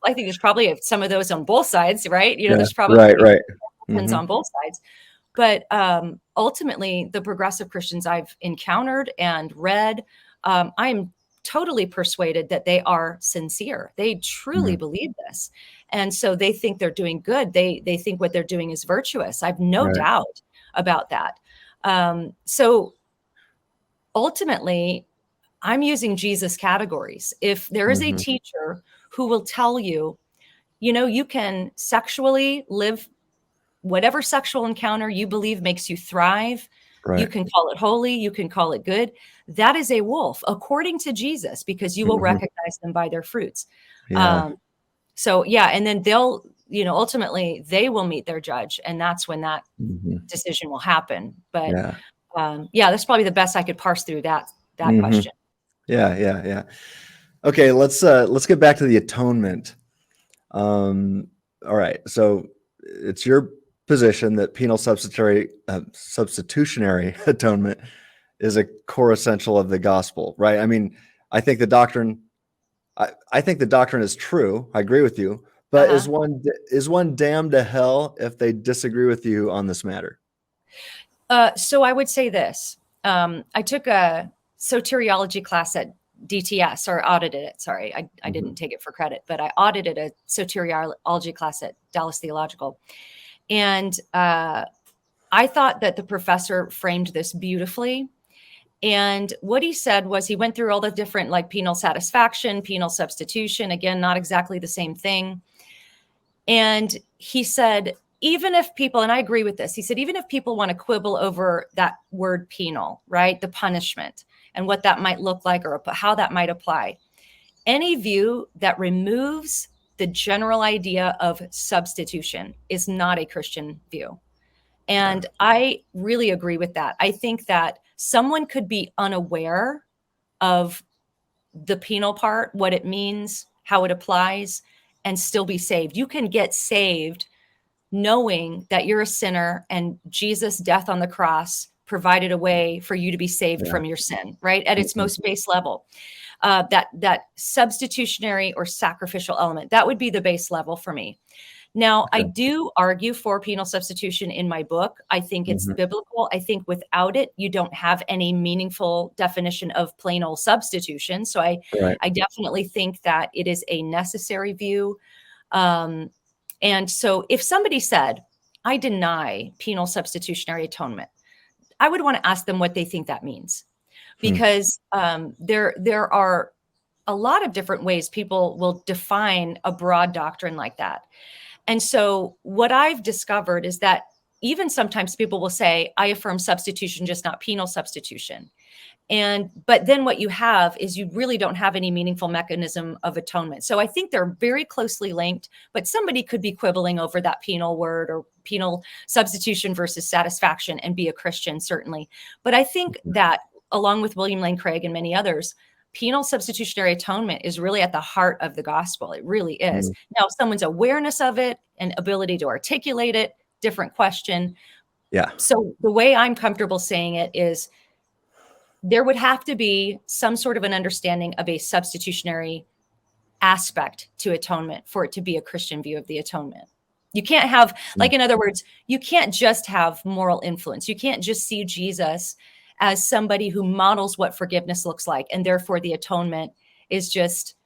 A: I think there's probably some of those on both sides, right? You know, there's probably on both sides. But ultimately, the progressive Christians I've encountered and read, I'm totally persuaded that they are sincere. They truly believe this. And so they think they're doing good. They think what they're doing is virtuous. I've no doubt about that. So ultimately, I'm using Jesus categories. If there is a teacher who will tell you, you know, you can sexually live whatever sexual encounter you believe makes you thrive. You can call it holy. You can call it good. That is a wolf, according to Jesus, because you will recognize them by their fruits. And then ultimately they will meet their judge, and that's when that decision will happen. But that's probably the best I could parse through that question.
B: Yeah. Okay, let's get back to the atonement. All right, so it's your position that penal substitutionary atonement is a core essential of the gospel, right? I mean, I think the doctrine is true. I agree with you, but is one damned to hell if they disagree with you on this matter?
A: So I would say this. I took a soteriology class at DTS, or audited it. Sorry, I didn't take it for credit, but I audited a soteriology class at Dallas Theological. And I thought that the professor framed this beautifully. And what he said was, he went through all the different, like, penal satisfaction, penal substitution, again, not exactly the same thing. And he said, even if people, and I agree with this, he said, even if people want to quibble over that word penal, right, the punishment and what that might look like or how that might apply, any view that removes the general idea of substitution is not a Christian view. And I really agree with that. I think that someone could be unaware of the penal part, what it means, how it applies, and still be saved. You can get saved knowing that you're a sinner and Jesus' death on the cross provided a way for you to be saved from your sin, right? At its most base level. That substitutionary or sacrificial element, that would be the base level for me. Now, I do argue for penal substitution in my book. I think it's biblical. I think without it, you don't have any meaningful definition of plain old substitution. So I definitely think that it is a necessary view. And so if somebody said, I deny penal substitutionary atonement, I would want to ask them what they think that means. Because there are a lot of different ways people will define a broad doctrine like that. And so what I've discovered is that even sometimes people will say, I affirm substitution, just not penal substitution. But then what you have is you really don't have any meaningful mechanism of atonement. So I think they're very closely linked, but somebody could be quibbling over that penal word or penal substitution versus satisfaction and be a Christian, certainly. But I think that, along with William Lane Craig and many others, penal substitutionary atonement is really at the heart of the gospel. It really is. Now, someone's awareness of it and ability to articulate it, different question.
B: Yeah.
A: So the way I'm comfortable saying it is, there would have to be some sort of an understanding of a substitutionary aspect to atonement for it to be a Christian view of the atonement. You can't have, like, in other words, you can't just have moral influence. You can't just see Jesus as somebody who models what forgiveness looks like, and therefore the atonement is just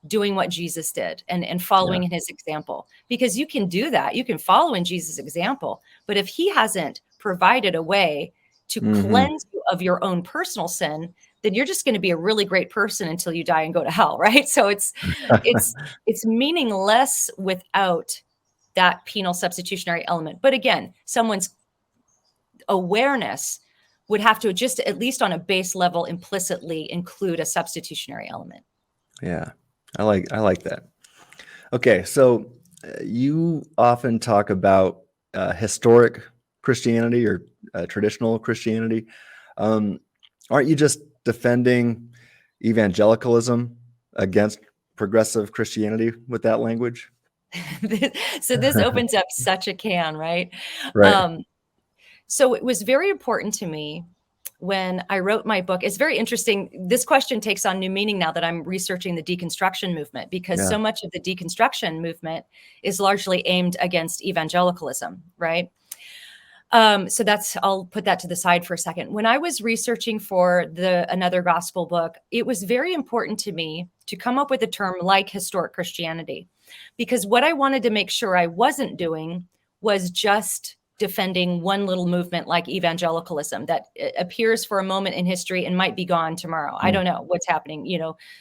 A: doing what Jesus did and following in his example. Because you can do that. You can follow in Jesus' example. But if he hasn't provided a way to cleanse you of your own personal sin, then you're just going to be a really great person until you die and go to hell, right? So it's meaningless without that penal substitutionary element. But again, someone's awareness would have to just, at least on a base level, implicitly include a substitutionary element.
B: Yeah, I like that. Okay, so you often talk about historic Christianity or traditional Christianity. Aren't you just defending evangelicalism against progressive Christianity with that language?
A: So this opens up such a can, right?
B: Right.
A: So it was very important to me when I wrote my book. It's very interesting. This question takes on new meaning now that I'm researching the deconstruction movement, because so much of the deconstruction movement is largely aimed against evangelicalism, right? So I'll put that to the side for a second. When I was researching for another gospel book, it was very important to me to come up with a term like historic Christianity, because what I wanted to make sure I wasn't doing was just defending one little movement like evangelicalism that appears for a moment in history and might be gone tomorrow. I don't know what's happening.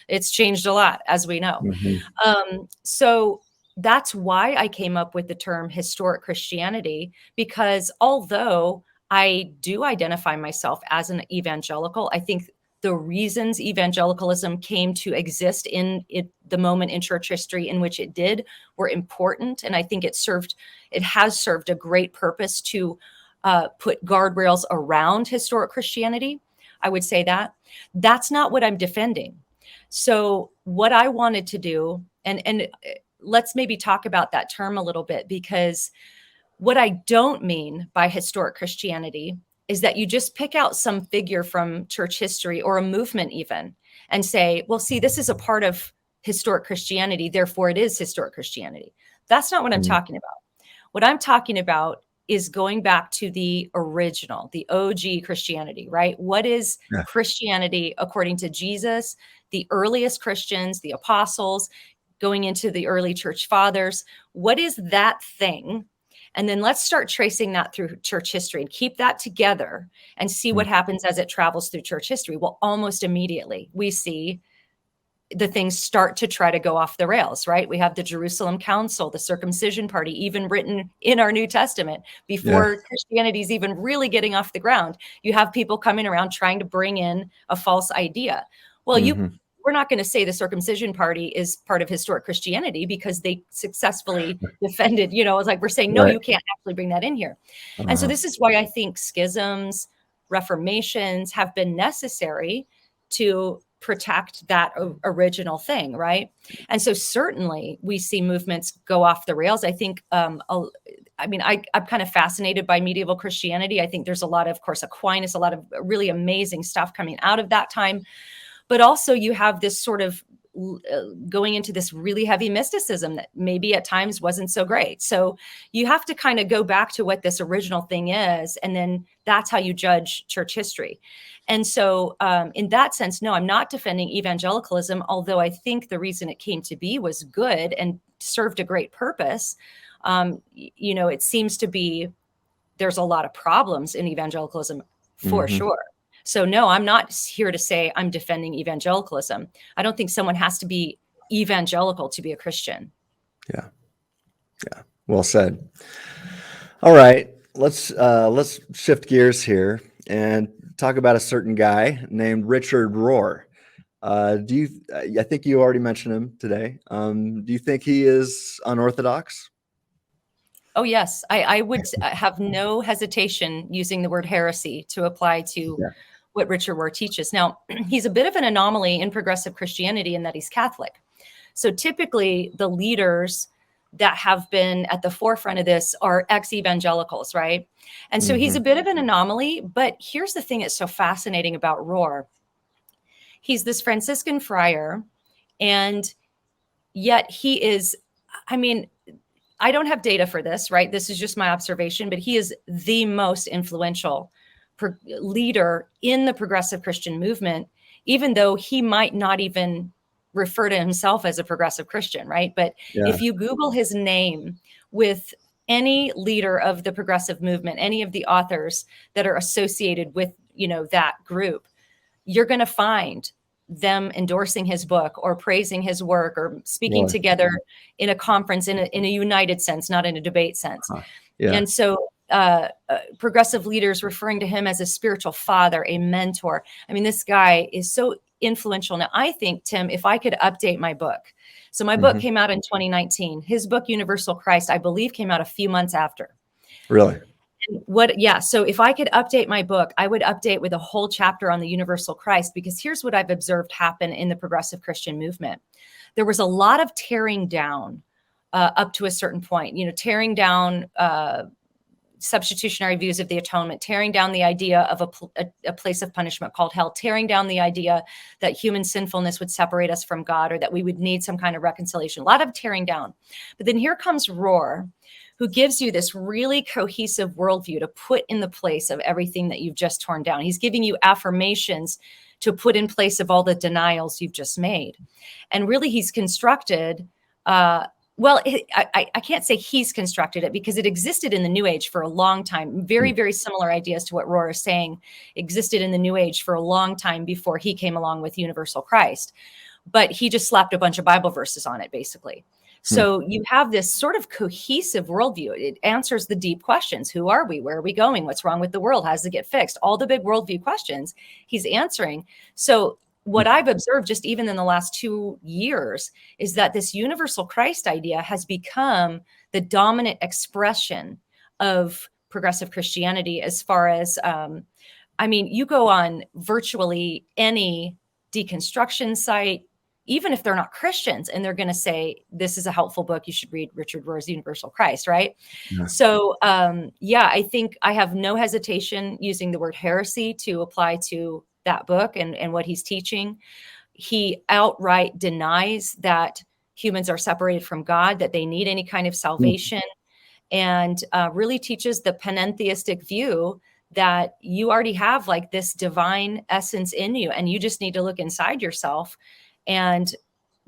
A: It's changed a lot, as we know. So that's why I came up with the term historic Christianity, because although I do identify myself as an evangelical, I think the reasons evangelicalism came to exist in the moment in church history in which it did were important. And I think it has served a great purpose to put guardrails around historic Christianity. I would say that's not what I'm defending. So what I wanted to do, and let's maybe talk about that term a little bit, because what I don't mean by historic Christianity is that you just pick out some figure from church history or a movement even and say, well, see, this is a part of historic Christianity, therefore it is historic Christianity. That's not what I'm talking about. What I'm talking about is going back to the original, the OG Christianity, right? What is Christianity according to Jesus, the earliest Christians, the apostles, going into the early church fathers? What is that thing? And then let's start tracing that through church history and keep that together and see what happens as it travels through church history. Well, almost immediately we see the things start to try to go off the rails, right? We have the Jerusalem Council, the circumcision party, even written in our New Testament before Christianity is even really getting off the ground. You have people coming around trying to bring in a false idea. Well, we're not going to say the circumcision party is part of historic Christianity because they successfully defended, it's like we're saying, no, you can't actually bring that in here. And so this is why I think schisms, reformations have been necessary to protect that original thing, right? And so certainly we see movements go off the rails. I think, I'm kind of fascinated by medieval Christianity. I think there's a lot of course, Aquinas, a lot of really amazing stuff coming out of that time. But also you have this sort of going into this really heavy mysticism that maybe at times wasn't so great. So you have to kind of go back to what this original thing is, and then that's how you judge church history. And so in that sense, no, I'm not defending evangelicalism, although I think the reason it came to be was good and served a great purpose. It seems to be there's a lot of problems in evangelicalism for sure. So no, I'm not here to say I'm defending evangelicalism. I don't think someone has to be evangelical to be a Christian.
B: Yeah. Well said. All right, let's shift gears here and talk about a certain guy named Richard Rohr. I think you already mentioned him today. Do you think he is unorthodox?
A: Oh, yes. I would have no hesitation using the word heresy to apply to what Richard Rohr teaches. Now, he's a bit of an anomaly in progressive Christianity in that he's Catholic. So typically the leaders that have been at the forefront of this are ex-evangelicals, right? And so he's a bit of an anomaly, but here's the thing that's so fascinating about Rohr. He's this Franciscan friar, and yet he is, I don't have data for this, right? This is just my observation, but he is the most influential leader in the progressive Christian movement, even though he might not even refer to himself as a progressive Christian, right? But if you Google his name with any leader of the progressive movement, any of the authors that are associated with, that group, you're going to find them endorsing his book or praising his work or speaking together in a conference in a united sense, not in a debate sense. And so progressive leaders referring to him as a spiritual father, a mentor. This guy is so influential. Now, I think, Tim, if I could update my book. So my book came out in 2019. His book, Universal Christ, I believe came out a few months after.
B: Really?
A: So if I could update my book, I would update with a whole chapter on the universal Christ, because here's what I've observed happen in the progressive Christian movement. There was a lot of tearing down up to a certain point, tearing down substitutionary views of the atonement, tearing down the idea of a place of punishment called hell, tearing down the idea that human sinfulness would separate us from God, or that we would need some kind of reconciliation. A lot of tearing down. But then here comes Rohr, who gives you this really cohesive worldview to put in the place of everything that you've just torn down. He's giving you affirmations to put in place of all the denials you've just made. And really he's constructed, I can't say he's constructed it, because it existed in the New Age for a long time. Very, very similar ideas to what Rohr is saying existed in the New Age for a long time before he came along with Universal Christ. But he just slapped a bunch of Bible verses on it, basically. So you have this sort of cohesive worldview. It answers the deep questions. Who are we? Where are we going? What's wrong with the world? How does it get fixed? All the big worldview questions he's answering. So what I've observed just even in the last 2 years is that this universal Christ idea has become the dominant expression of progressive Christianity as far as, I mean, you go on virtually any deconstruction site, even if they're not Christians, and they're going to say, this is a helpful book. You should read Richard Rohr's Universal Christ, right?
B: Yeah.
A: So, yeah, I think I have no hesitation using the word heresy to apply to that book and what he's teaching. He outright denies that humans are separated from God, that they need any kind of salvation, and really teaches the panentheistic view that you already have like this divine essence in you, and you just need to look inside yourself and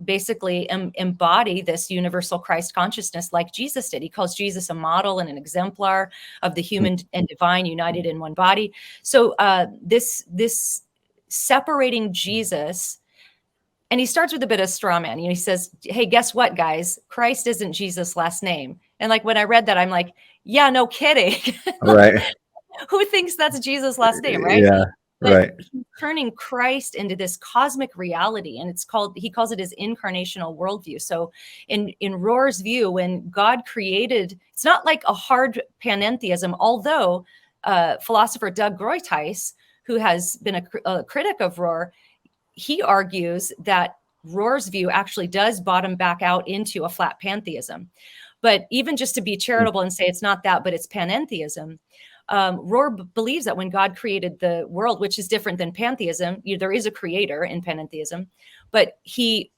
A: basically embody this universal Christ consciousness like Jesus did. He calls Jesus a model and an exemplar of the human and divine united in one body. So this separating Jesus, and he starts with a bit of straw man. He says, hey, guess what, guys? Christ isn't Jesus' last name. And like when I read that, I'm like, yeah, no kidding.
B: Right.
A: Who thinks that's Jesus' last name, right?
B: Yeah.
A: But
B: Right.
A: he's turning Christ into this cosmic reality, and he calls it his incarnational worldview. So in Rohr's view, when God created, it's not like a hard panentheism, although philosopher Doug Groothuis, who has been a critic of Rohr, he argues that Rohr's view actually does bottom back out into a flat pantheism. But even just to be charitable and say it's not that, but it's panentheism, Rohr believes that when God created the world, which is different than pantheism, there is a creator in panentheism, but he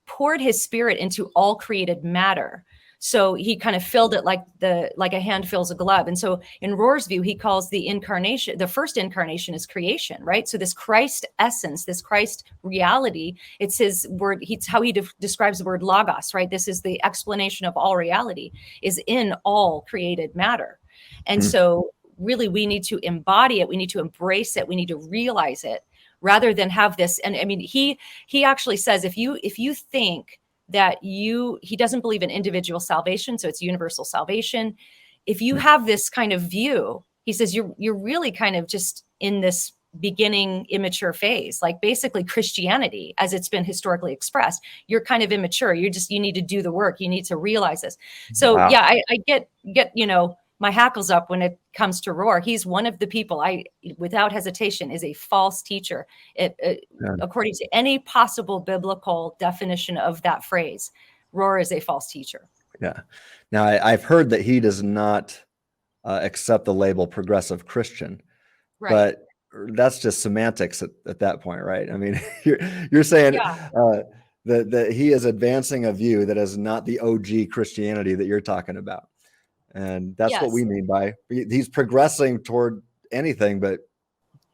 A: poured his spirit into all created matter. So he kind of filled it like a hand fills a glove. And so in Rohr's view, he calls the incarnation, the first incarnation is creation, right? So this Christ essence, this Christ reality, it's his word, it's how he describes the word logos, right? This is the explanation of all reality, is in all created matter. And so really we need to embody it, we need to embrace it, we need to realize it, rather than have this. And I mean, he actually says, if you think that he doesn't believe in individual salvation, so it's universal salvation. If you have this kind of view, he says you're really kind of just in this beginning immature phase, like basically Christianity as it's been historically expressed. You're kind of immature. You need to do the work. You need to realize this. So
B: Wow.
A: yeah, I get my hackles up when it comes to Rohr. He's one of the people without hesitation, is a false teacher. According to any possible biblical definition of that phrase, Rohr is a false teacher.
B: Yeah. Now, I've heard that he does not accept the label progressive Christian,
A: Right.
B: but that's just semantics at that point, right? I mean, you're saying that he is advancing a view that is not the OG Christianity that you're talking about. And that's what we mean by he's progressing toward anything but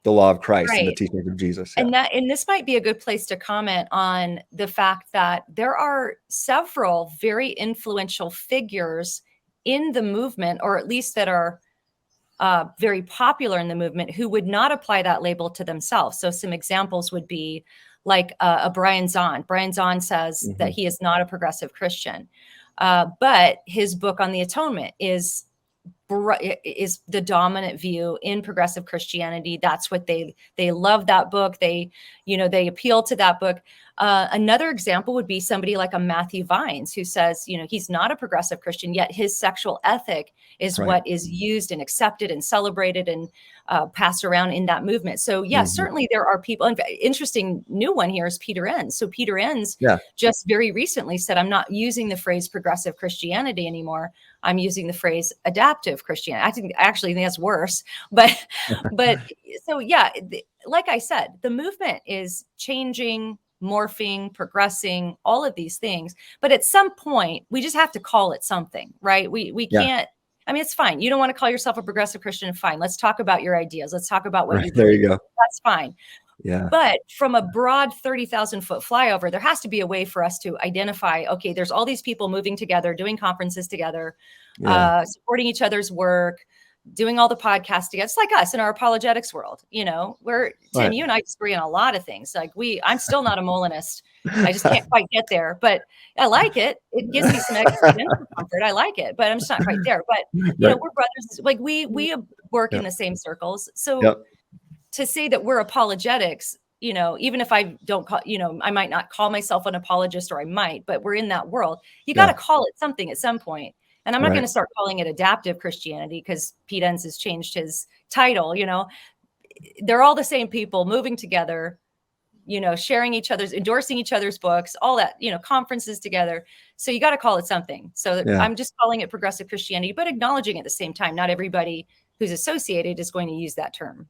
B: the law of Christ and the teachings of Jesus. Yeah.
A: And this might be a good place to comment on the fact that there are several very influential figures in the movement, or at least that are very popular in the movement, who would not apply that label to themselves. So some examples would be like a Brian Zahnd. Brian Zahnd says that he is not a progressive Christian. But his book on the atonement is the dominant view in progressive Christianity. That's what they love that book. They appeal to that book. Another example would be somebody like a Matthew Vines, who says, he's not a progressive Christian, yet his sexual ethic is what is used and accepted and celebrated and passed around in that movement. So certainly there are people. And interesting new one here is Peter Enns. So Peter Enns just very recently said, I'm not using the phrase progressive Christianity anymore. I'm using the phrase adaptive Christianity. I actually think that's worse. But so like I said, the movement is changing, morphing, progressing, all of these things. But at some point, we just have to call it something, right? We can't. I mean, it's fine. You don't want to call yourself a progressive Christian. Fine. Let's talk about your ideas. Let's talk about what you
B: There
A: believe.
B: you go.
A: That's fine.
B: Yeah.
A: But from a broad 30,000 foot flyover, there has to be a way for us to identify, okay, there's all these people moving together, doing conferences together, supporting each other's work, doing all the podcasts together. It's like us in our apologetics world, where Tim,
B: Right.
A: you and I disagree on a lot of things. Like I'm still not a Molinist. I just can't quite get there, but I like it. It gives me some existential comfort. I like it, but I'm just not quite there. But
B: Right.
A: we're brothers. Like we work in
B: Yep.
A: the same circles. So
B: Yep.
A: to say that we're apologetics, even if I don't call, I might not call myself an apologist, or I might, but we're in that world. You got to call it something at some point. And I'm not going to start calling it adaptive Christianity because Pete Enns has changed his title. They're all the same people moving together, sharing endorsing each other's books, all that, conferences together. So you got to call it something. So I'm just calling it progressive Christianity, but acknowledging at the same time, not everybody who's associated is going to use that term.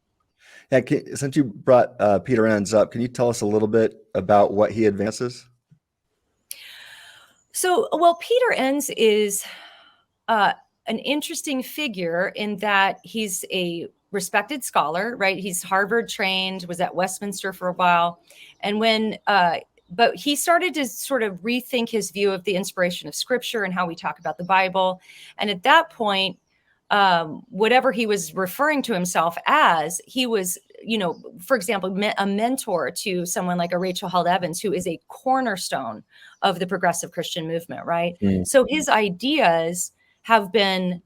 B: Yeah, since you brought Peter Enns up, can you tell us a little bit about what he advances?
A: So, well, Peter Enns is an interesting figure in that he's a respected scholar, right? He's Harvard trained, was at Westminster for a while. And but he started to sort of rethink his view of the inspiration of Scripture and how we talk about the Bible. And at that point, whatever he was referring to himself as, he was, for example, a mentor to someone like a Rachel Held Evans, who is a cornerstone of the progressive Christian movement, right? So his ideas have been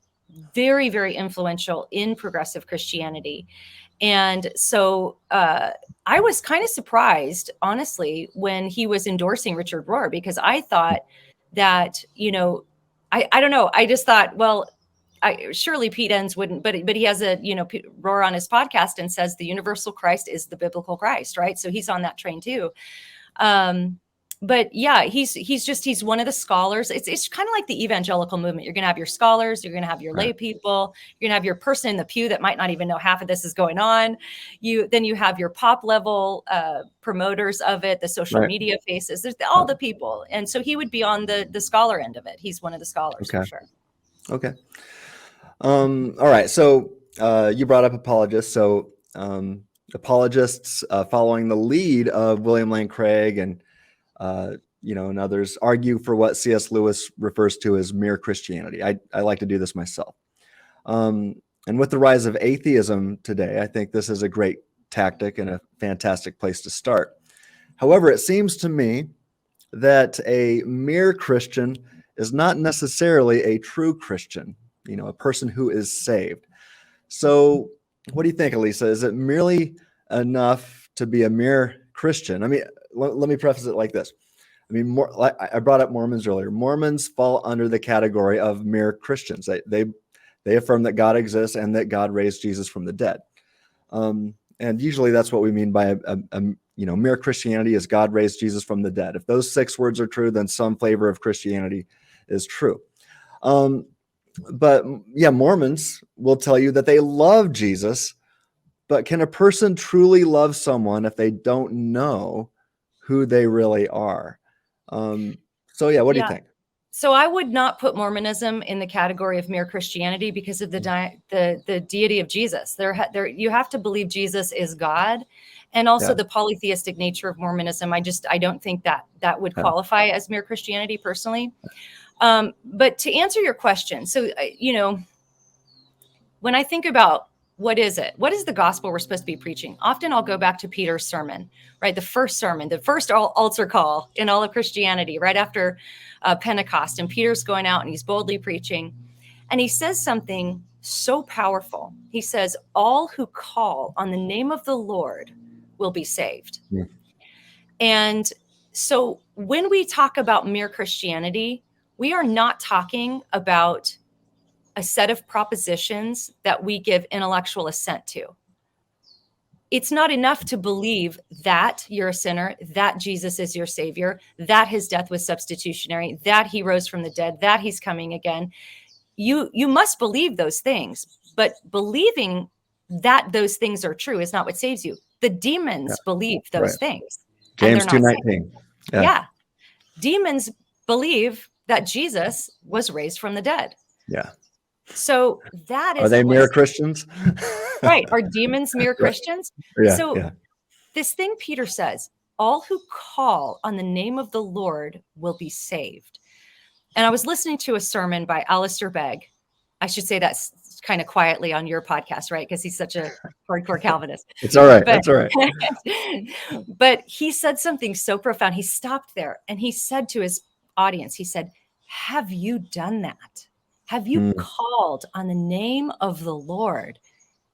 A: very, very influential in progressive Christianity. And so I was kind of surprised, honestly, when he was endorsing Richard Rohr, because I thought that, I don't know. I just thought, well, surely Pete Enns wouldn't, but he has Rohr on his podcast and says the universal Christ is the biblical Christ, right? So he's on that train too. But yeah, he's one of the scholars. It's kind of like the evangelical movement. You're going to have your scholars, you're going to have your lay people, you're going to have your person in the pew that might not even know half of this is going on. Then you have your pop level promoters of it, the social media faces. There's all the people, and so he would be on the scholar end of it. He's one of the scholars for sure.
B: Okay. All right. So you brought up apologists. So apologists, following the lead of William Lane Craig and and others, argue for what C.S. Lewis refers to as mere Christianity. I like to do this myself. And with the rise of atheism today, I think this is a great tactic and a fantastic place to start. However, it seems to me that a mere Christian is not necessarily a true Christian, a person who is saved. So what do you think, Alisa? Is it merely enough to be a mere Christian? I mean, let me preface it like this. I mean, I brought up Mormons earlier. Mormons fall under the category of mere Christians. They affirm that God exists and that God raised Jesus from the dead. And usually that's what we mean by mere Christianity is God raised Jesus from the dead. If those 6 words are true, then some flavor of Christianity is true. But yeah, Mormons will tell you that they love Jesus, but can a person truly love someone if they don't know who they really are? So yeah, what do you think?
A: So I would not put Mormonism in the category of mere Christianity because of the deity of Jesus. You have to believe Jesus is God, and also the polytheistic nature of Mormonism. I don't think that would qualify as mere Christianity personally. But to answer your question, so when I think about what is the gospel we're supposed to be preaching, often I'll go back to Peter's sermon, right? The first sermon, the first altar call in all of Christianity, right after Pentecost. And Peter's going out and he's boldly preaching. And he says something so powerful. He says, all who call on the name of the Lord will be saved. Yeah. And so when we talk about mere Christianity, we are not talking about a set of propositions that we give intellectual assent to. It's not enough to believe that you're a sinner, that Jesus is your savior, that his death was substitutionary, that he rose from the dead, that he's coming again. You must believe those things, but believing that those things are true is not what saves you. The demons believe those things.
B: James 2:19.
A: Yeah. Demons believe that Jesus was raised from the dead.
B: Yeah.
A: So that is.
B: Are they mere Christians?
A: Right. Are demons mere Christians?
B: Yeah.
A: So this thing Peter says, all who call on the name of the Lord will be saved. And I was listening to a sermon by Alistair Begg. I should say that kind of quietly on your podcast, right? Because he's such a hardcore Calvinist.
B: It's all right.
A: But,
B: That's all right.
A: but he said something so profound. He stopped there and he said to his audience, he said, have you done that? Have you called on the name of the Lord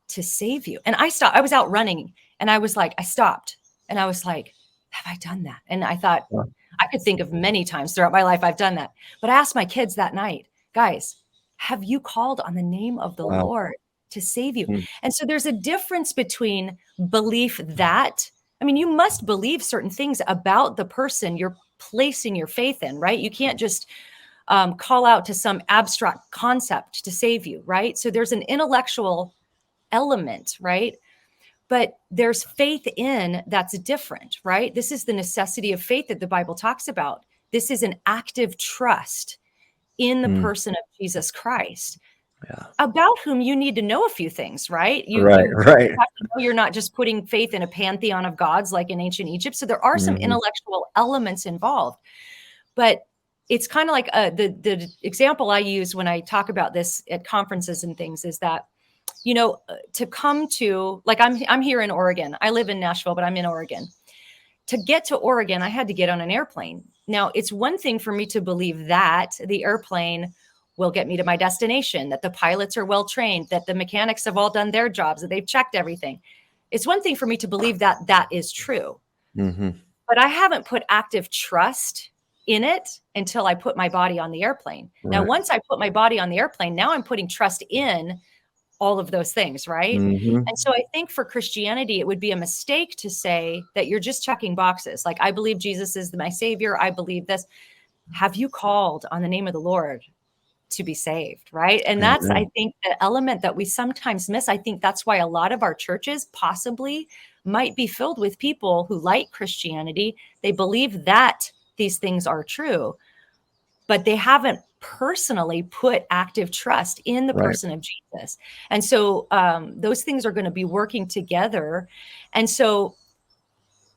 A: to save you? And I stopped. I was out running and I was like, I stopped and I was like, have I done that? And I thought, I could think of many times throughout my life I've done that. But I asked my kids that night, guys, have you called on the name of the Lord to save you? And so there's a difference between belief that, I mean, you must believe certain things about the person you're placing your faith in, right? You can't just call out to some abstract concept to save you, right? So there's an intellectual element, right? But there's faith in that's different, right? This is the necessity of faith that the Bible talks about. This is an active trust in the person of Jesus Christ, about whom you need to know a few things, right? You have to know you're not just putting faith in a pantheon of gods like in ancient Egypt. So there are some intellectual elements involved. But it's kind of like the example I use when I talk about this at conferences and things is that, you know, to come to, like I'm here in Oregon. I live in Nashville, but I'm in Oregon. To get to Oregon, I had to get on an airplane. Now, it's one thing for me to believe that the airplane will get me to my destination, that the pilots are well trained, that the mechanics have all done their jobs, that they've checked everything. It's one thing for me to believe that that is true. But I haven't put active trust in it until I put my body on the airplane. Now, once I put my body on the airplane, now I'm putting trust in all of those things, right? And so I think for Christianity, it would be a mistake to say that you're just checking boxes. Like, I believe Jesus is my savior. I believe this. Have you called on the name of the Lord to be saved, right? And that's, I think, the element that we sometimes miss. I think that's why a lot of our churches possibly might be filled with people who like Christianity. They believe that these things are true, but they haven't personally put active trust in the person of Jesus. And so those things are going to be working together. And so,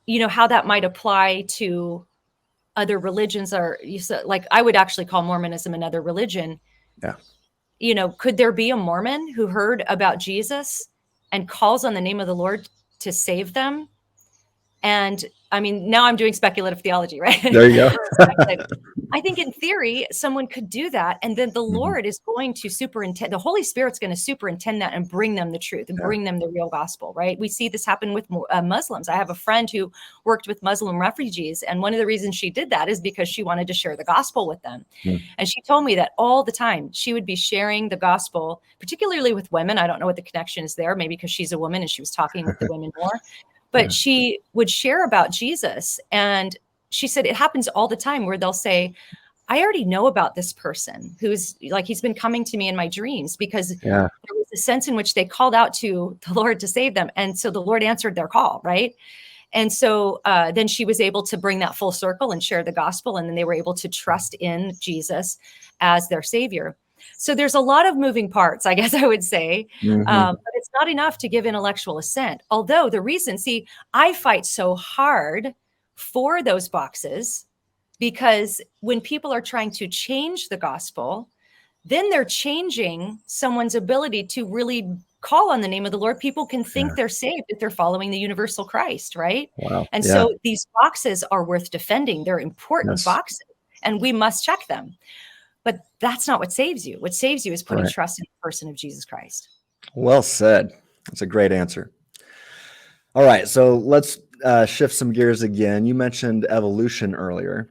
A: you know, how that might apply to other religions are, like, I would actually call Mormonism another religion. You know, could there be a Mormon who heard about Jesus and calls on the name of the Lord to save them? And I mean, now I'm doing speculative theology, right?
B: There you go.
A: I think in theory, someone could do that. And then the Lord is going to superintend, the Holy Spirit's going to superintend that and bring them the truth and bring them the real gospel, right? We see this happen with Muslims. I have a friend who worked with Muslim refugees. And one of the reasons she did that is because she wanted to share the gospel with them. And she told me that all the time she would be sharing the gospel, particularly with women. I don't know what the connection is there, maybe because she's a woman and she was talking with the women more. But she would share about Jesus. And she said it happens all the time where they'll say, I already know about this person who's like, he's been coming to me in my dreams, because there was a sense in which they called out to the Lord to save them. And so the Lord answered their call, right? And so then she was able to bring that full circle and share the gospel. And then they were able to trust in Jesus as their savior. So there's a lot of moving parts, I guess I would say, but it's not enough to give intellectual assent. Although the reason, see, I fight so hard for those boxes, because when people are trying to change the gospel, then they're changing someone's ability to really call on the name of the Lord. People can think they're saved if they're following the universal Christ, right? And so these boxes are worth defending. They're important boxes, and we must check them. But that's not what saves you. What saves you is putting trust in the person of Jesus Christ.
B: Well said. That's a great answer. All right, so let's shift some gears again. You mentioned evolution earlier.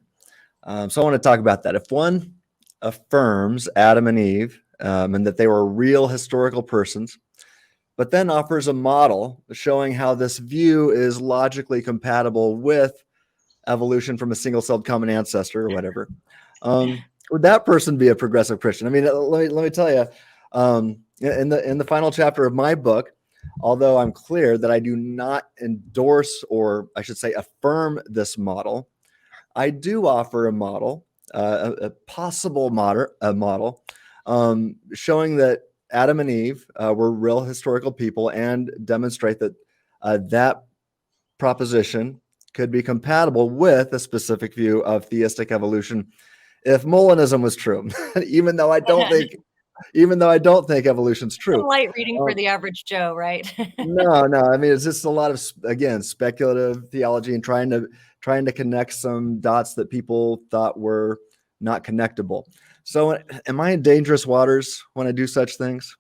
B: So I want to talk about that. If one affirms Adam and Eve and that they were real historical persons, but then offers a model showing how this view is logically compatible with evolution from a single-celled common ancestor or whatever, would that person be a progressive Christian? I mean, let me tell you, in the final chapter of my book, although I'm clear that I do not endorse, or I should say affirm, this model, I do offer a model, a possible model, showing that Adam and Eve were real historical people, and demonstrate that that proposition could be compatible with a specific view of theistic evolution if Molinism was true, even though I don't think even though I don't think evolution's true.
A: Light reading for
B: Um,
A: the average Joe, right?
B: no. I mean, it's just a lot of, again, speculative theology and trying to connect some dots that people thought were not connectable. So, am I in dangerous waters when I do such things?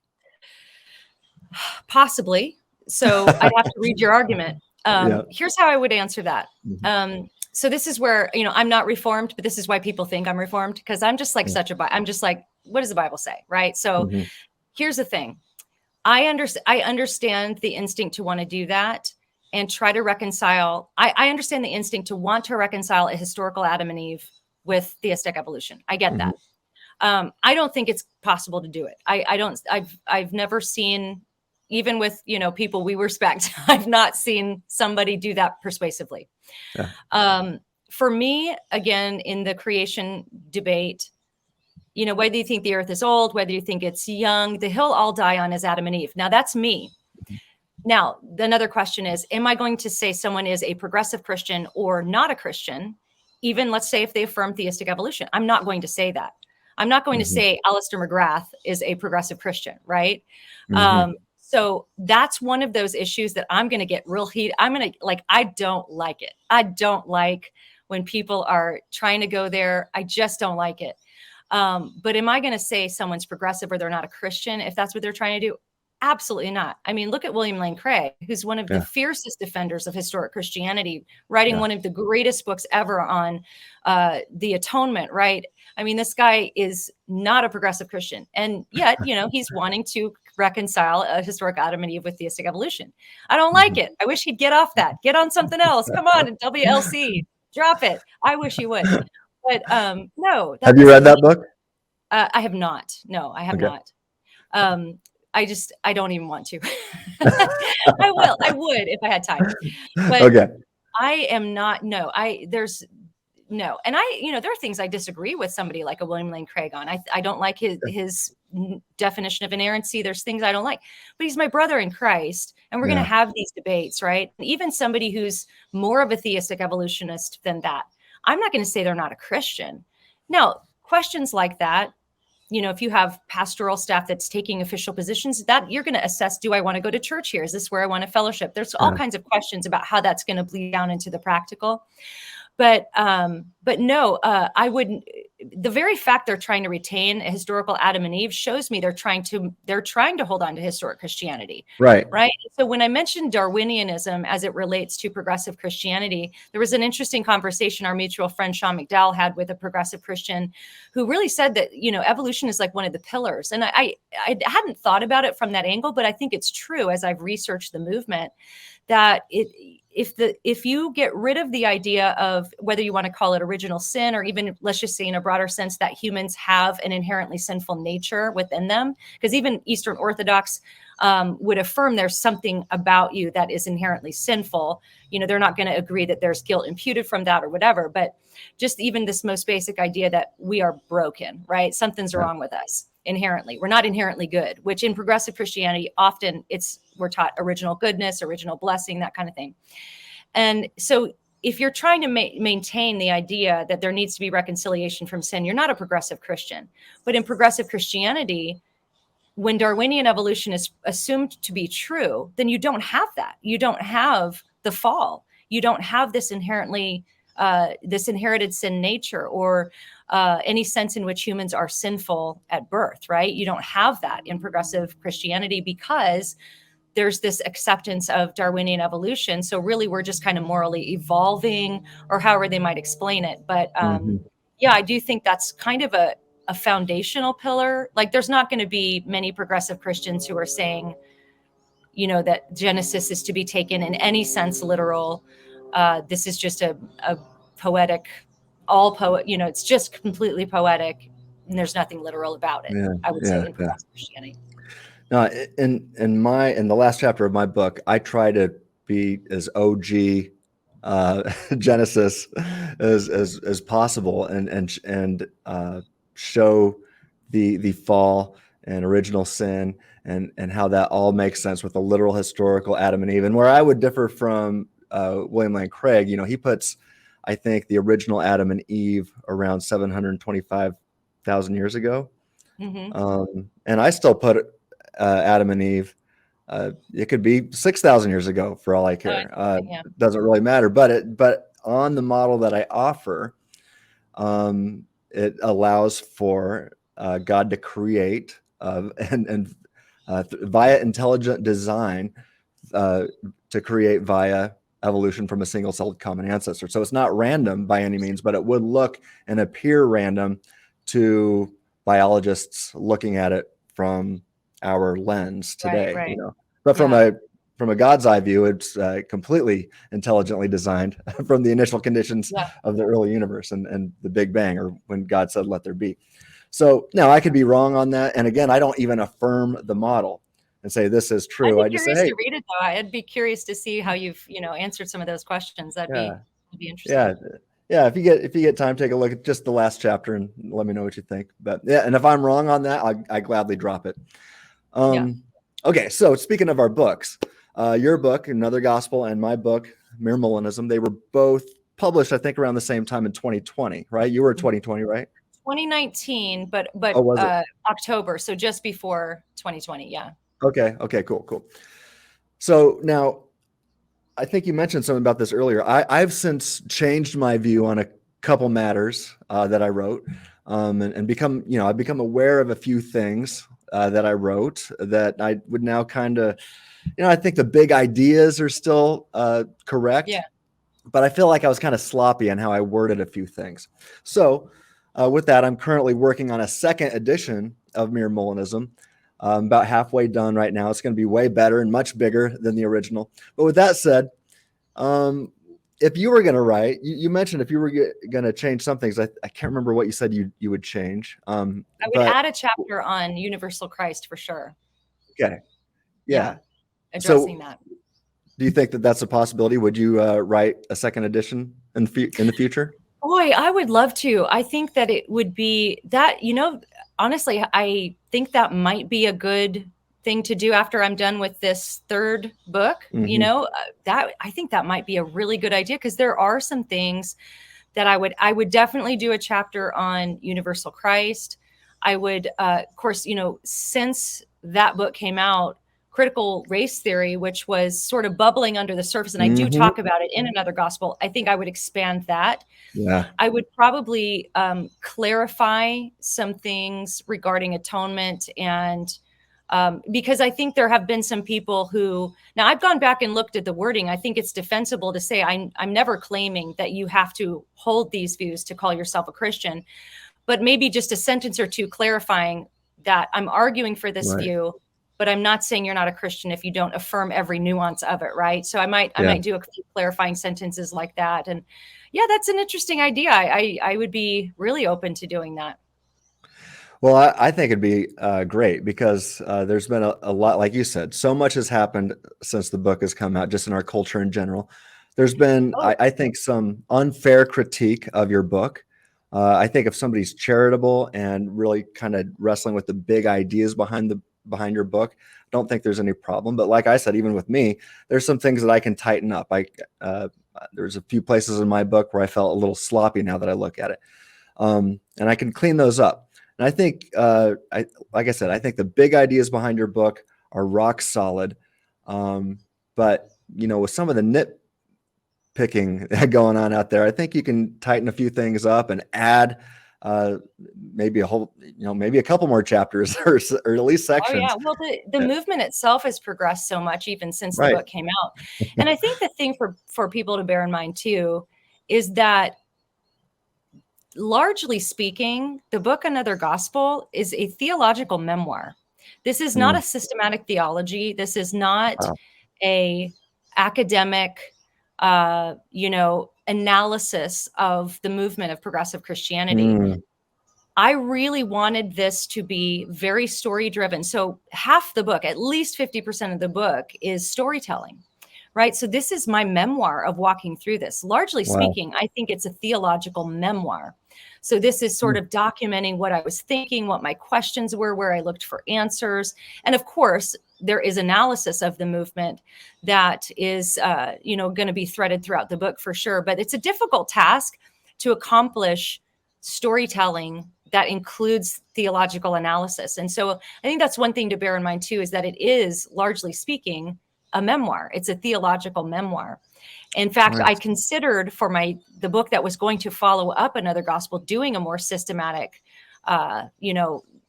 A: Possibly. So I'd have to read your argument.
B: Yeah.
A: Here's how I would answer that.
B: Mhm.
A: So this is where, I'm not reformed, but this is why people think I'm reformed, because I'm just like I'm just like, what does the Bible say? Right. So
B: Mhm.
A: here's the thing. I understand the instinct to want to do that and try to reconcile. I understand the instinct to want to reconcile a historical Adam and Eve with theistic evolution. I get
B: Mhm.
A: that. I don't think it's possible to do it. I've never seen, even with, people we respect, I've not seen somebody do that persuasively.
B: Yeah.
A: For me, again, in the creation debate, whether you think the earth is old, whether you think it's young, the hill all die on is Adam and Eve. Now that's me. Now, another question is, am I going to say someone is a progressive Christian or not a Christian? Even let's say if they affirm theistic evolution, I'm not going to say that. I'm not going to
B: Mhm.
A: say Alistair McGrath is a progressive Christian, right?
B: Mhm.
A: So that's one of those issues that I'm going to get real heat. I'm going to I don't like it. I don't like when people are trying to go there. I just don't like it. But am I going to say someone's progressive or they're not a Christian if that's what they're trying to do? Absolutely not. I mean, look at William Lane Craig, who's one of the
B: Yeah.
A: fiercest defenders of historic Christianity, writing
B: Yeah.
A: one of the greatest books ever on the atonement, right? I mean, this guy is not a progressive Christian. And yet, he's wanting to reconcile a historic Adam and Eve with theistic evolution. I don't like
B: Mhm.
A: it. I wish he'd get off that. Get on something else. Come on, WLC. Drop it. I wish he would. But no, that
B: Have you read
A: doesn't
B: that
A: mean
B: book?
A: I have not. No, I have
B: Okay.
A: not. I don't even want to. I would if I had time. But
B: Okay.
A: I am not, no, there's no. And there are things I disagree with somebody like a William Lane Craig on. I don't like his definition of inerrancy. There's things I don't like, but he's my brother in Christ. And we're going to
B: Yeah.
A: have these debates, right? And even somebody who's more of a theistic evolutionist than that, I'm not going to say they're not a Christian. Now, questions like that, if you have pastoral staff that's taking official positions, that you're going to assess, do I want to go to church here? Is this where I want to fellowship? There's all
B: Yeah.
A: kinds of questions about how that's going to bleed down into the practical. But no, I wouldn't. The very fact they're trying to retain a historical Adam and Eve shows me they're trying to hold on to historic Christianity,
B: Right.
A: right? So when I mentioned Darwinianism as it relates to progressive Christianity, there was an interesting conversation our mutual friend Sean McDowell had with a progressive Christian who really said that evolution is like one of the pillars, and I hadn't thought about it from that angle, but I think it's true as I've researched the movement that if you get rid of the idea of whether you want to call it original sin, or even let's just say in a broader sense that humans have an inherently sinful nature within them, because even Eastern Orthodox would affirm there's something about you that is inherently sinful. They're not going to agree that there's guilt imputed from that or whatever, but just even this most basic idea that we are broken, right? Something's
B: Yeah.
A: wrong with us inherently. We're not inherently good, which in progressive Christianity, often we're taught original goodness, original blessing, that kind of thing. And so if you're trying to maintain the idea that there needs to be reconciliation from sin, you're not a progressive Christian. But in progressive Christianity, when Darwinian evolution is assumed to be true, then you don't have that. You don't have the fall. You don't have this this inherited sin nature, or any sense in which humans are sinful at birth, right? You don't have that in progressive Christianity because there's this acceptance of Darwinian evolution. So really, we're just kind of morally evolving, or however they might explain it. But
B: Mhm.
A: yeah, I do think that's kind of a foundational pillar. Like there's not going to be many progressive Christians who are saying, that Genesis is to be taken in any sense literal. This is just a poetic, it's just completely poetic, and there's nothing literal about it.
B: Yeah.
A: I would say
B: Yeah.
A: in
B: Yeah.
A: progressive Christianity.
B: No, in the last chapter of my book, I try to be as OG Genesis as possible, and show the fall and original sin, and how that all makes sense with a literal historical Adam and Eve. And where I would differ from William Lane Craig, he puts, I think, the original Adam and Eve around 725,000 years ago. And I still put Adam and Eve. It could be 6,000 years ago for all I care. It doesn't really matter. But on the model that I offer, it allows for God to create and via intelligent design to create via evolution from a single-celled common ancestor. So it's not random by any means, but it would look and appear random to biologists looking at it from our lens today.
A: Right.
B: But from a God's eye view, it's completely intelligently designed from the initial conditions of the early universe and the Big Bang, or when God said, "Let there be." So now I could be wrong on that. And again, I don't even affirm the model and say this is true.
A: I'd be curious to read it, though. I'd be curious to see how you've answered some of those questions. That'd be interesting.
B: Yeah. If you get time, take a look at just the last chapter and let me know what you think. But yeah, and if I'm wrong on that, I gladly drop it. Okay, so speaking of our books, your book, Another Gospel, and my book, Mere Molinism, they were both published, I think, around the same time in 2020, right? You were 2020, right?
A: 2019, but October, so just before 2020, yeah.
B: Okay, cool. So now, I think you mentioned something about this earlier. I've since changed my view on a couple matters that I wrote, and become, I've become aware of a few things that I wrote that I would now kind of, I think the big ideas are still correct.
A: Yeah.
B: But I feel like I was kind of sloppy in how I worded a few things. So with that, I'm currently working on a second edition of Mere Molinism. About halfway done right now. It's going to be way better and much bigger than the original. But with that said, if you were going to write, you mentioned if you were going to change some things. I can't remember what you said you would change.
A: I would add a chapter on universal Christ for sure.
B: Okay. Yeah.
A: Addressing that.
B: Do you think that that's a possibility? Would you write a second edition in the future?
A: Boy, I would love to. I think that it would be that, honestly, I think that might be a good thing to do after I'm done with this third book. That I think that might be a really good idea, because there are some things that I would definitely do a chapter on universal Christ. I would, of course, since that book came out, critical race theory, which was sort of bubbling under the surface, and I do talk about it in Another Gospel. I think I would expand that.
B: Yeah.
A: I would probably clarify some things regarding atonement, and because I think there have been some people who, now I've gone back and looked at the wording. I think it's defensible to say I'm never claiming that you have to hold these views to call yourself a Christian, but maybe just a sentence or two clarifying that I'm arguing for this view, but I'm not saying you're not a Christian if you don't affirm every nuance of it, right? So I might do a few clarifying sentences like that. And yeah, that's an interesting idea. I would be really open to doing that.
B: Well, I think it'd be great, because there's been a lot, like you said, so much has happened since the book has come out, just in our culture in general. There's been, I think, some unfair critique of your book. I think if somebody's charitable and really kind of wrestling with the big ideas behind your book, I don't think there's any problem. But like I said, even with me, there's some things that I can tighten up. There's a few places in my book where I felt a little sloppy now that I look at it. And I can clean those up. And I think, like I said, I think the big ideas behind your book are rock solid. But, with some of the nitpicking going on out there, I think you can tighten a few things up and add maybe a couple more chapters or at least sections.
A: Oh yeah, well, the movement itself has progressed so much even since the book came out. And I think the thing for people to bear in mind too is that, largely speaking, the book Another Gospel is a theological memoir. This is not a systematic theology. This is not a academic analysis of the movement of progressive Christianity. I really wanted this to be very story driven. So half the book, at least 50% of the book, is storytelling, right? So this is my memoir of walking through this. Largely speaking, I think it's a theological memoir. So this is sort of documenting what I was thinking, what my questions were, where I looked for answers. And of course, there is analysis of the movement that is, going to be threaded throughout the book for sure. But it's a difficult task to accomplish storytelling that includes theological analysis. And so I think that's one thing to bear in mind too, is that it is, largely speaking, a memoir. It's a theological memoir. In fact,
B: Nice.
A: I considered for the book that was going to follow up another gospel, doing a more systematic,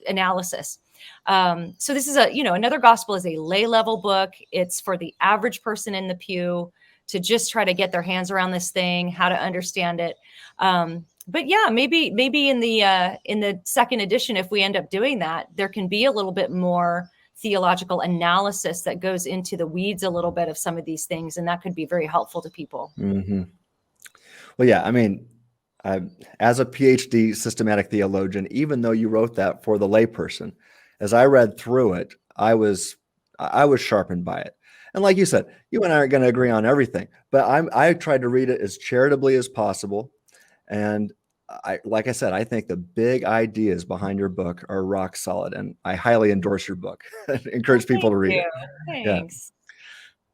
A: analysis. So this is another gospel is a lay level book. It's for the average person in the pew to just try to get their hands around this thing, how to understand it. But yeah, maybe in the second edition, if we end up doing that, there can be a little bit more theological analysis that goes into the weeds a little bit of some of these things, and that could be very helpful to people.
B: Mm-hmm. Well, yeah, I mean, as a PhD systematic theologian, even though you wrote that for the layperson, as I read through it, I was sharpened by it. And like you said, you and I aren't going to agree on everything, but I tried to read it as charitably as possible. And like I said, I think the big ideas behind your book are rock solid, and I highly endorse your book. Encourage people to read it.
A: Thanks.
B: Yeah.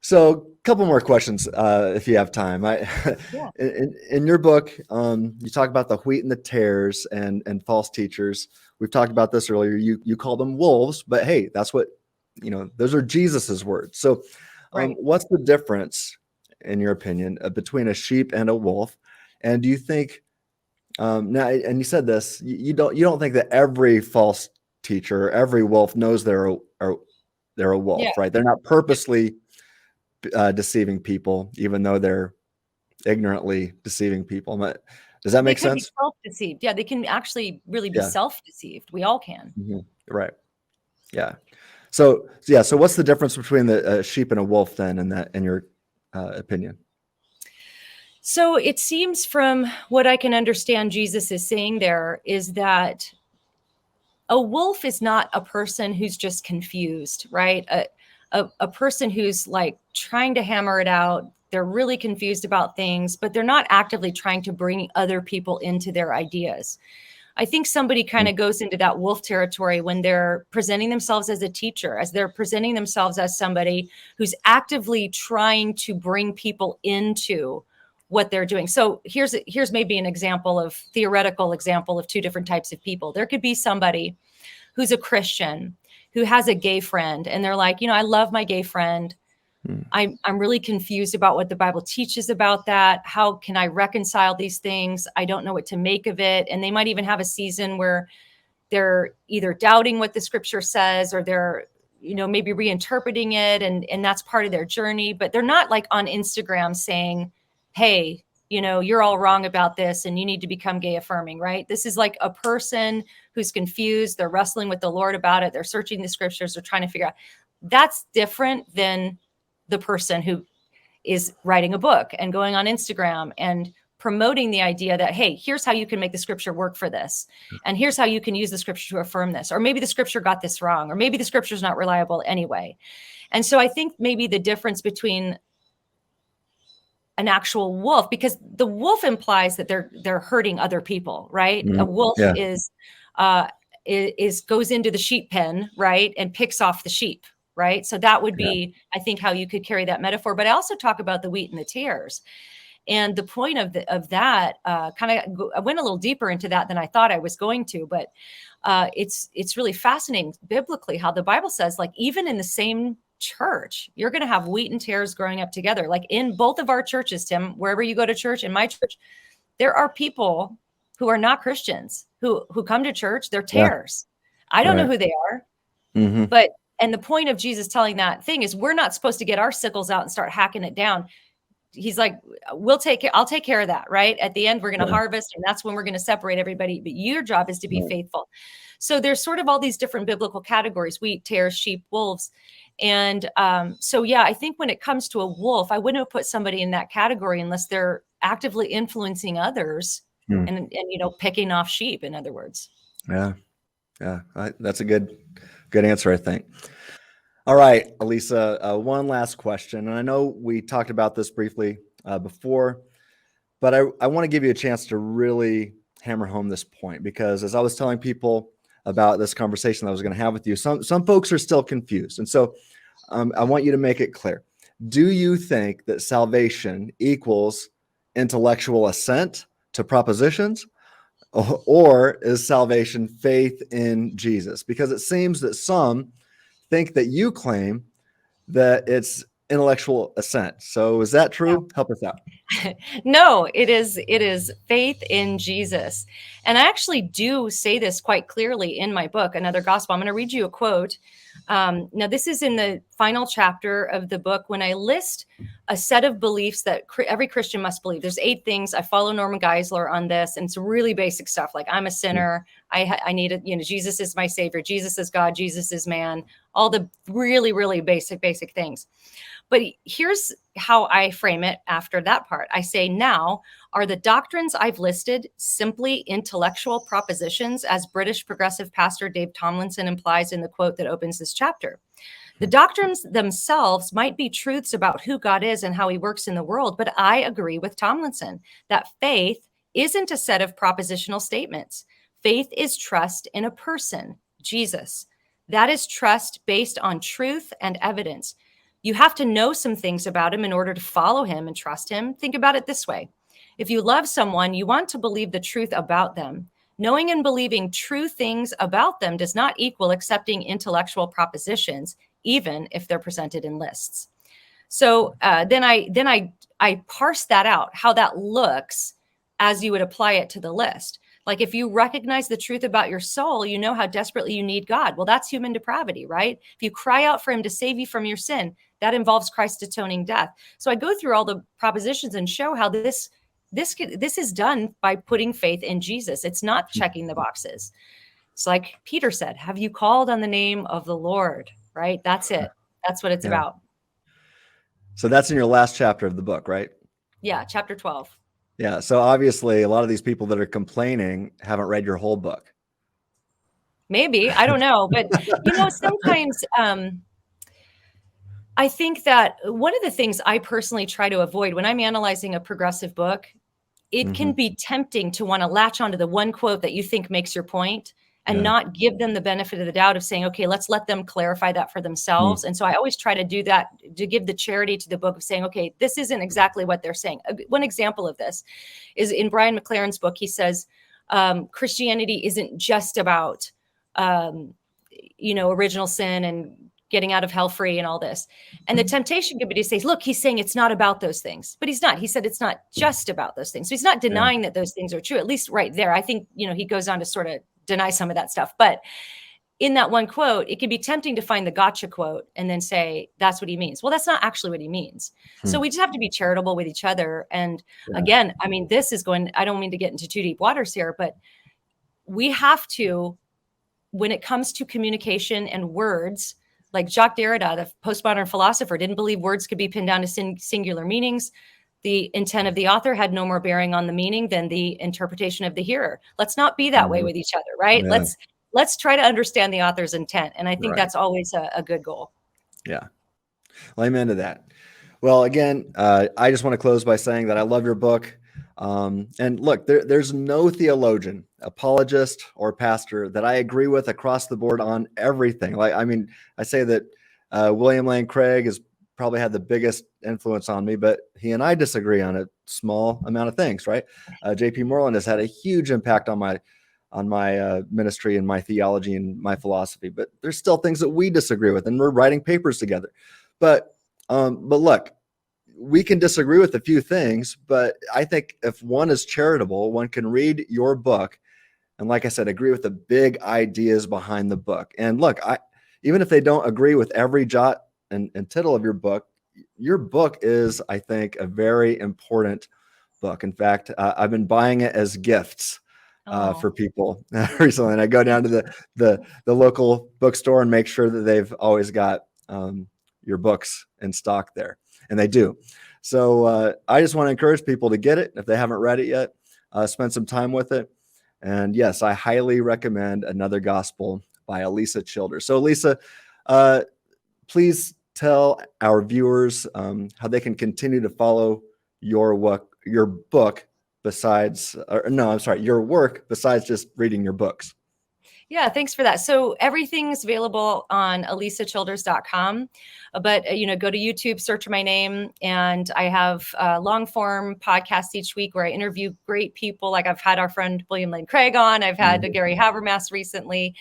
B: So a couple more questions, if you have time.
A: Yeah.
B: In your book, you talk about the wheat and the tares and false teachers. We've talked about this earlier. You call them wolves, but hey, that's what, those are Jesus's words. So
A: Right.
B: what's the difference, in your opinion, between a sheep and a wolf? And do you think, now, and you said this, you don't think that every false teacher, every wolf knows they're a wolf,
A: Yeah.
B: right? They're not purposely deceiving people, even though they're ignorantly deceiving people. Does that make sense?
A: They could be self-deceived. Yeah, they can actually really be
B: Yeah.
A: self-deceived. We all can.
B: Mm-hmm. Right. Yeah. So what's the difference between the sheep and a wolf then, in your opinion?
A: So it seems, from what I can understand Jesus is saying there, is that a wolf is not a person who's just confused, right? A person who's like trying to hammer it out. They're really confused about things, but they're not actively trying to bring other people into their ideas. I think somebody kind of goes into that wolf territory when they're presenting themselves as a teacher, as they're presenting themselves as somebody who's actively trying to bring people into what they're doing. So here's maybe an theoretical example of two different types of people. There could be somebody who's a Christian who has a gay friend, and they're like, I love my gay friend. I'm really confused about what the Bible teaches about that. How can I reconcile these things? I don't know what to make of it. And they might even have a season where they're either doubting what the scripture says, or they're, maybe reinterpreting it. And that's part of their journey, but they're not like on Instagram saying, hey, you're all wrong about this and you need to become gay affirming, right? This is like a person who's confused. They're wrestling with the Lord about it. They're searching the scriptures. They're trying to figure out. That's different than the person who is writing a book and going on Instagram and promoting the idea that, hey, here's how you can make the scripture work for this. And here's how you can use the scripture to affirm this. Or maybe the scripture got this wrong, or maybe the scripture is not reliable anyway. And so I think maybe the difference between an actual wolf, because the wolf implies that they're hurting other people, right?
B: Mm-hmm.
A: A wolf
B: Yeah.
A: goes into the sheep pen, right, and picks off the sheep, right? So that would be, I think, how you could carry that metaphor. But I also talk about the wheat and the tares, and the point of that I went a little deeper into that than I thought I was going to, but it's really fascinating biblically how the Bible says, like, even in the same church, you're going to have wheat and tares growing up together. Like in both of our churches, Tim, wherever you go to church, in my church, there are people who are not Christians who come to church. They're tares. I don't know who they are, but, and the point of Jesus telling that thing is, we're not supposed to get our sickles out and start hacking it down. He's like, I'll take care of that. Right. At the end, we're going to harvest, and that's when we're going to separate everybody. But your job is to be faithful. So there's sort of all these different biblical categories: wheat, tares, sheep, wolves. And so, yeah, I think when it comes to a wolf, I wouldn't have put somebody in that category unless they're actively influencing others and picking off sheep, in other words.
B: Yeah. That's a good answer, I think. All right, Alisa, one last question. And I know we talked about this briefly before, but I want to give you a chance to really hammer home this point, because as I was telling people about this conversation that I was going to have with you, some folks are still confused. And so I want you to make it clear. Do you think that salvation equals intellectual assent to propositions? Or is salvation faith in Jesus? Because it seems that some think that you claim that it's intellectual assent. So is that true? Help us out.
A: No, it is faith in Jesus. And I actually do say this quite clearly in my book, Another Gospel. I'm going to read you a quote. Now, this is in the final chapter of the book when I list a set of beliefs that every Christian must believe. There's 8 things. I follow Norman Geisler on this, and it's really basic stuff. Like, I'm a sinner. I need it. Jesus is my savior. Jesus is God. Jesus is man. All the really, really basic things. But here's how I frame it after that part. I say, now, are the doctrines I've listed simply intellectual propositions, as British progressive pastor Dave Tomlinson implies in the quote that opens this chapter? The doctrines themselves might be truths about who God is and how he works in the world, but I agree with Tomlinson that faith isn't a set of propositional statements. Faith is trust in a person, Jesus. That is trust based on truth and evidence. You have to know some things about him in order to follow him and trust him. Think about it this way. If you love someone, you want to believe the truth about them. Knowing and believing true things about them does not equal accepting intellectual propositions, even if they're presented in lists. So then I parse that out, how that looks as you would apply it to the list. Like, if you recognize the truth about your soul, you know how desperately you need God. Well, that's human depravity, right? If you cry out for him to save you from your sin, that involves Christ's atoning death. So I go through all the propositions and show how this is done by putting faith in Jesus. It's not checking the boxes. It's like Peter said, have you called on the name of the Lord, right? That's it. That's what it's about.
B: So that's in your last chapter of the book, right?
A: Yeah, chapter 12.
B: Yeah. So obviously, a lot of these people that are complaining haven't read your whole book.
A: Maybe, I don't know. But, sometimes I think that one of the things I personally try to avoid when I'm analyzing a progressive book, it can be tempting to want to latch onto the one quote that you think makes your point and not give them the benefit of the doubt of saying, okay, let's let them clarify that for themselves. And so I always try to do that, to give the charity to the book of saying, okay, this isn't exactly what they're saying. One example of this is in Brian McLaren's book. He says, Christianity isn't just about, original sin and getting out of hell free and all this. And the temptation could be to say, look, he's saying it's not about those things, but he's not. He said it's not just about those things. So he's not denying that those things are true, at least right there. I think, he goes on to sort of deny some of that stuff. But in that one quote, it can be tempting to find the gotcha quote and then say, that's what he means. Well, that's not actually what he means. So we just have to be charitable with each other. And again, I mean, I don't mean to get into too deep waters here, but we have to, when it comes to communication and words, like Jacques Derrida, the postmodern philosopher, didn't believe words could be pinned down to singular meanings. The intent of the author had no more bearing on the meaning than the interpretation of the hearer. Let's not be that way with each other, right?
B: Yeah.
A: Let's try to understand the author's intent. And I think that's always a good goal.
B: Yeah. Well, amen to that. Well, again, I just want to close by saying that I love your book. And look, there's no theologian, apologist, or pastor that I agree with across the board on everything. I say that William Lane Craig has probably had the biggest influence on me, but he and I disagree on a small amount of things, right? J.P. Moreland has had a huge impact on my ministry and my theology and my philosophy, but there's still things that we disagree with, and we're writing papers together. But look, we can disagree with a few things, but I think if one is charitable, one can read your book and, like I said, agree with the big ideas behind the book. And look, even if they don't agree with every jot and tittle of your book is, I think, a very important book. In fact, I've been buying it as gifts for people recently, and I go down to the local bookstore and make sure that they've always got your books in stock there, and they do. So I just want to encourage people to get it if they haven't read it yet. Spend some time with it, and yes, I highly recommend Another Gospel by Alisa Childers. So, Alisa, please tell our viewers how they can continue to follow your work besides just reading your books.
A: Yeah, thanks for that. So everything's available on AlisaChilders.com, but go to YouTube, search my name, and I have long form podcasts each week where I interview great people. Like I've had our friend William Lane Craig on. I've had Gary Habermas recently,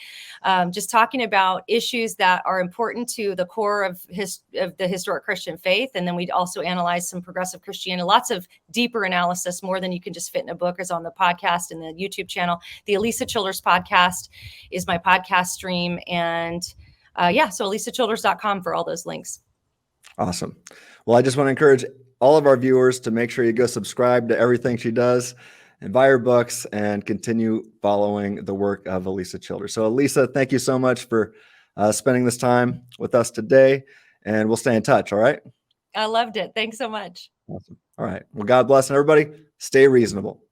A: just talking about issues that are important to the core of the historic Christian faith. And then we also analyze some progressive Christianity. Lots of deeper analysis, more than you can just fit in a book, is on the podcast and the YouTube channel. The Alisa Childers podcast is my podcast stream. And so AlisaChilders.com for all those links.
B: Awesome. Well, I just want to encourage all of our viewers to make sure you go subscribe to everything she does and buy her books and continue following the work of Alisa Childers. So Alisa, thank you so much for spending this time with us today, and we'll stay in touch. All right.
A: I loved it. Thanks so much.
B: Awesome. All right. Well, God bless, and everybody stay reasonable.